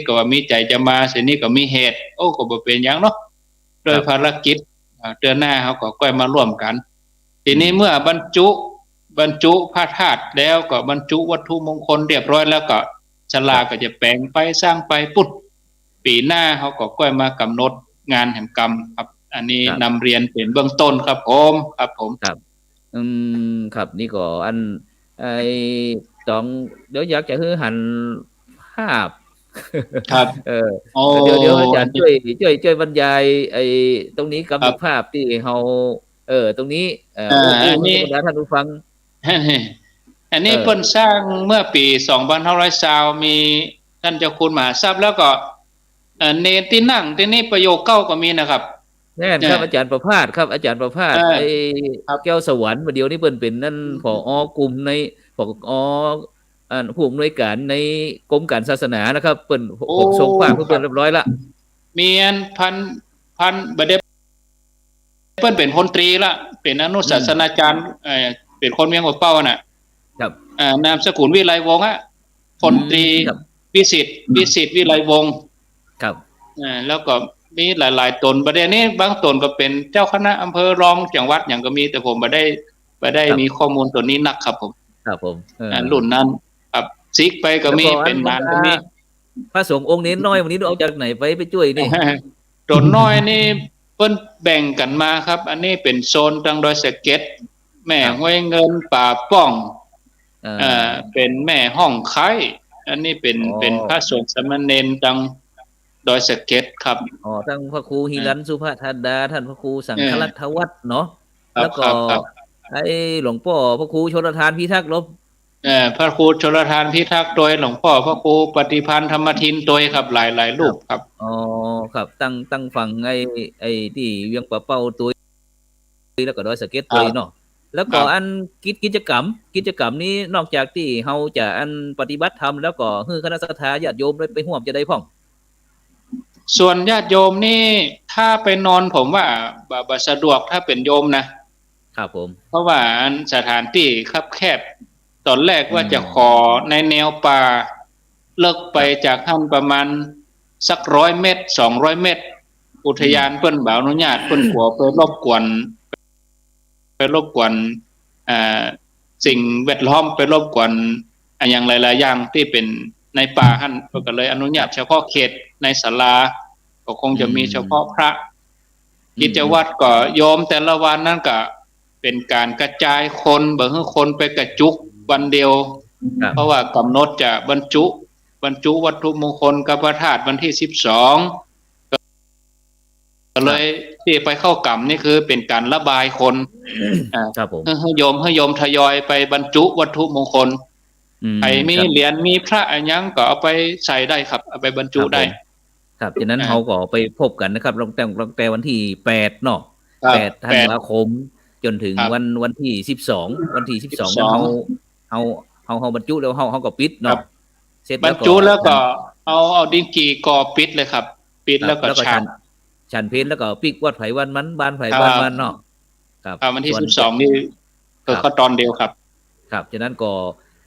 ก็ว่ามีใจจะมาเสียนี้ก็มีเหตุก็บ่เป็นหยังเนาะโดยภารกิจเดือนหน้าเขาก็ก้อยมาร่วมกันทีนี้เมื่อบรรจุพระธาตุแล้วก็บรรจุวัตถุมงคลเรียบร้อยแล้วก็ศาลาก็จะแปลงไปสร้างไปปุ๊บปีหน้าเขาก็ก้อยมากำหนดงานแห่งกรรมครับอันนี้นำเรียนเป็นเบื้องต้นครับผมครับนี่ก็อันไอ้ต้องเดี๋ยวอยากจะให้หันภาพ ครับ เดี๋ยวอาจารย์ช่วยบรรยายไอ้ตรงนี้กับภาพที่เฮาตรงนี้อันนี้ท่านผู้ฟังอันนี้เพิ่นสร้างเมื่อปี2520มีท่านเจ้าคุณมหาทรัพย์แล้วก็เนตินั่งที่นี่ประโยคเก้าก็มีนะครับแน่นครับอาจารย์ประภาสครับอาจารย์ประภาสไอ้แก้วสวรรค์เดี๋ยวนี้เพิ่นเป็นนั่นผอกลุ่มในผอผู้อำนวยการในกรมการศาสนานะครับเปิ้นผมส่งฝากเพิ่นเรียบร้อยละมีอันพันบ่ได้เปิ้นเป็นพลตรีละเป็นอนุศาสนาจารย์เป็นคนเมียงหัวเป้าน่ะครับนามสกุลวิไลวงศ์พลตรีวิสิทธิ์วิไลวงศ์ครับแล้วก็มีหลายๆตนประเด็นนี้บางตนก็เป็นเจ้าคณะอำเภอรองจังหวัดอย่างก็มีแต่ผมบ่ได้มีข้อมูลตัวนี้นักครับผมครับผมรุ่นนั้นครับซิกไปก็มีเป็นนานก็มีพระสงฆ์องค์นี้น้อยวันนี้เอาจากไหนไปช่วยนี่ตัวน้อยนี่เพิ่นแบ่งกันมาครับอันนี้เป็นโซนทางดอยสะเก็ดแม่ห้วยเงินป่าป้องเป็นแม่ห้องไข่อันนี้เป็นพระสงฆ์สามเณรทางดอยสะเก็ดครับทั้งพระครูหิรันสุภาทัดดาท่านพระครูสังฆรัตวัฒน์เนาะแล้วก็ไอ้หลวงพ่อพระครูชลทานพิทักษ์ลบพระครูชลทานพิทักษ์โดยหลวงพ่อพระครูปฏิพันธ์ธรรมทินโดยครับหลายรูปครับครับตั้งฝั่งไอ้ที่เวียงป่าเป้าตัวแล้วก็ดอยสะเก็ดตัวเนาะแล้วก็อันกิจกรรมนี้นอกจากที่เฮาจะอันปฏิบัติธรรมแล้วก็คือคณะสัตยาญาติโยมได้ไปร่วมจะได้พ่องส่วนญาติโยมนี่ถ้าไปนอนผมว่าบ่สะดวกถ้าเป็นโยมนะครับผมเพราะว่าสถานที่คับแคบตอนแรกว่าจะขอในแนวป่าเลิกไปจากท่านประมาณสัก100 เมตร200 เมตรอุทยานเพิ่นบ่อนุญาตเพิ่นกลัวไปรบกวนสิ่งแวดล้อมไปรบกวนอย่างหลายๆอย่างที่เป็นในป่าหั่นก็เลยอนุญาตเฉพาะเขตในศาลาก็คงจะมีเฉพาะพระกิจวัตรก็โยมแต่ละวันนั้นก็เป็นการกระจายคนบ่ให้คนไปกระจุกวันเดียวเพราะว่ากำหนดจะบรรจุวัตถุมงคลกับพระธาตุวันที่12ก็เลยที่ไปเข้ากรรมนี่คือเป็นการระบายคนครับผมให้โยมทยอยไปบรรจุวัตถุมงคลใครมีเหรียญมีพระอันยังก็เอาไปใส่ได้ครับเอาไปบรรจุได้ครับฉะนั้นเขาก็ไปพบกันนะครับลงแต่วันที่8เนาะ8ธันวาคมจนถึงวันที่12นั้นเขาบรรจุแล้วเขาก็ปิดเนาะเสร็จบรรจุแล้วก็เอาดินกี่ก่อปิดเลยครับปิดแล้วก็ฉันเพลแล้วก็ปิกวัดไผ่วันมันบ้านไผ่บ้านมันเนาะครับวันที่12นี่ก็ตอนเดียวครับครับฉะนั้นก็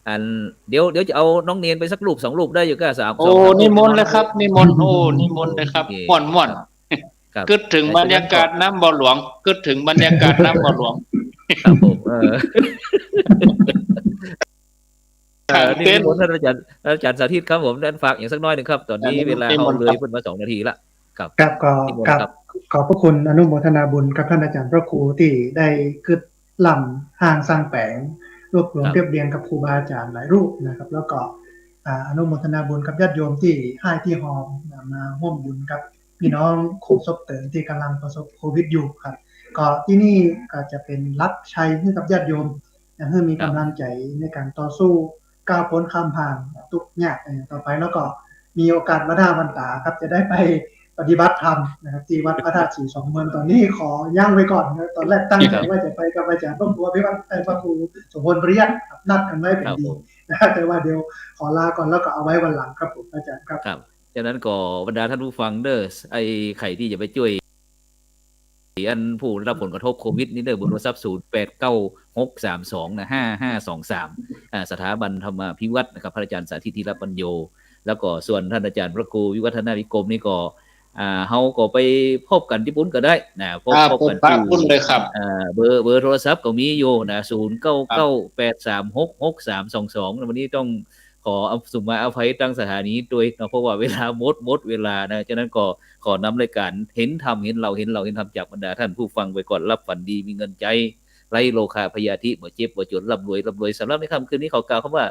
อันเดี๋ยวจะเอาน้องเนียนไปสักรูป2รูปได้อยู่ก็3โอ้นิมนต์เลยครับนิมนต์เลยครับม่วนกึดถึงบรรยากาศน้ำบ่อหลวงกึดถึงบรรยากาศน้ำบ่อหลวงครับผมนี่มนต์ท่านอาจารย์สาธิตครับผมด้านฝากอย่างสักน้อยนึงครับตอนนี้เวลาเราเลยเพิ่นมา2 นาทีละครับก็ขอบพระคุณอนุโมทนาบุญกับท่านอาจารย์พระครูที่ได้กึดล่ำห้างสร้างแปลงรวบรวมเรียบเรียงกับครูบาอาจารย์หลายรูปนะครับแล้วก็อนุโมทนาบุญกับญาติโยมที่ให้ที่หอมมาร่วมบุญกับพี่น้องโคศพเติมที่กำลังประสบโควิดอยู่ครับ ก็ที่นี่ก็จะเป็นรับใช้ให้กับญาติโยมนะให้มี ครับ กำลังใจในการต่อสู้ก้าวพ้นข้ามผ่านทุกข์ยากต่อไปแล้วก็มีโอกาสวันหน้าวันตาครับจะได้ไปปฏิบัติธรรมนะครับที่วัดพระธาตุศรีสองเมืองตอนนี้ขอย่างไว้ก่อนนะตอนแรกตั้งใจว่าจะไปกับอาจารย์พระครูพิวัตรพระครูสมพลปริยัติครับนัดกันไว้เป็ คน รับ ดี ผม นะแต่ว่าเดี๋ยวขอลาก่อนแล้วก็เอาไว้วันหลังครับผมอาจารย์ครับ ครับฉะนั้นก็บรรดาท่านผู้ฟังเด้อไอ้ใครที่จะไปช่วยอันผู้ได้รับผลกระทบโควิดนี่เด้อบนโทรศัพท์089632นะ5523สถาบันธรรมาภิวัตรนะครับพระอาจารย์สาธิตธีรปัญโยแล้วก็ส่วนท่านอาจารย์พระครูวิวัฒนาวิกรมนี่ก็เฮาก็ไปพบกันที่ปุ้นก็ได้นะพบกัน ป้า ที่ พุ่นเลยครับ เบอร์โทรศัพท์ก็มีอยู่นะ0998366322วันนี้ต้องขอเอาสุมาอภัยตั้งสถานีด้วยเนาะเพราะว่าเวลาหมดเวลานะฉะนั้นก็ขอนำรายการเห็นธรรมเห็นเราเห็นธรรมจากบรรดาท่านผู้ฟังไปก่อนรับฝันดีมีเงินใจไร้โลคาพยาธิบ่เจ็บบ่จนร่ำรวยสำหรับในค่ำคืนนี้ขอกล่าวคำว่า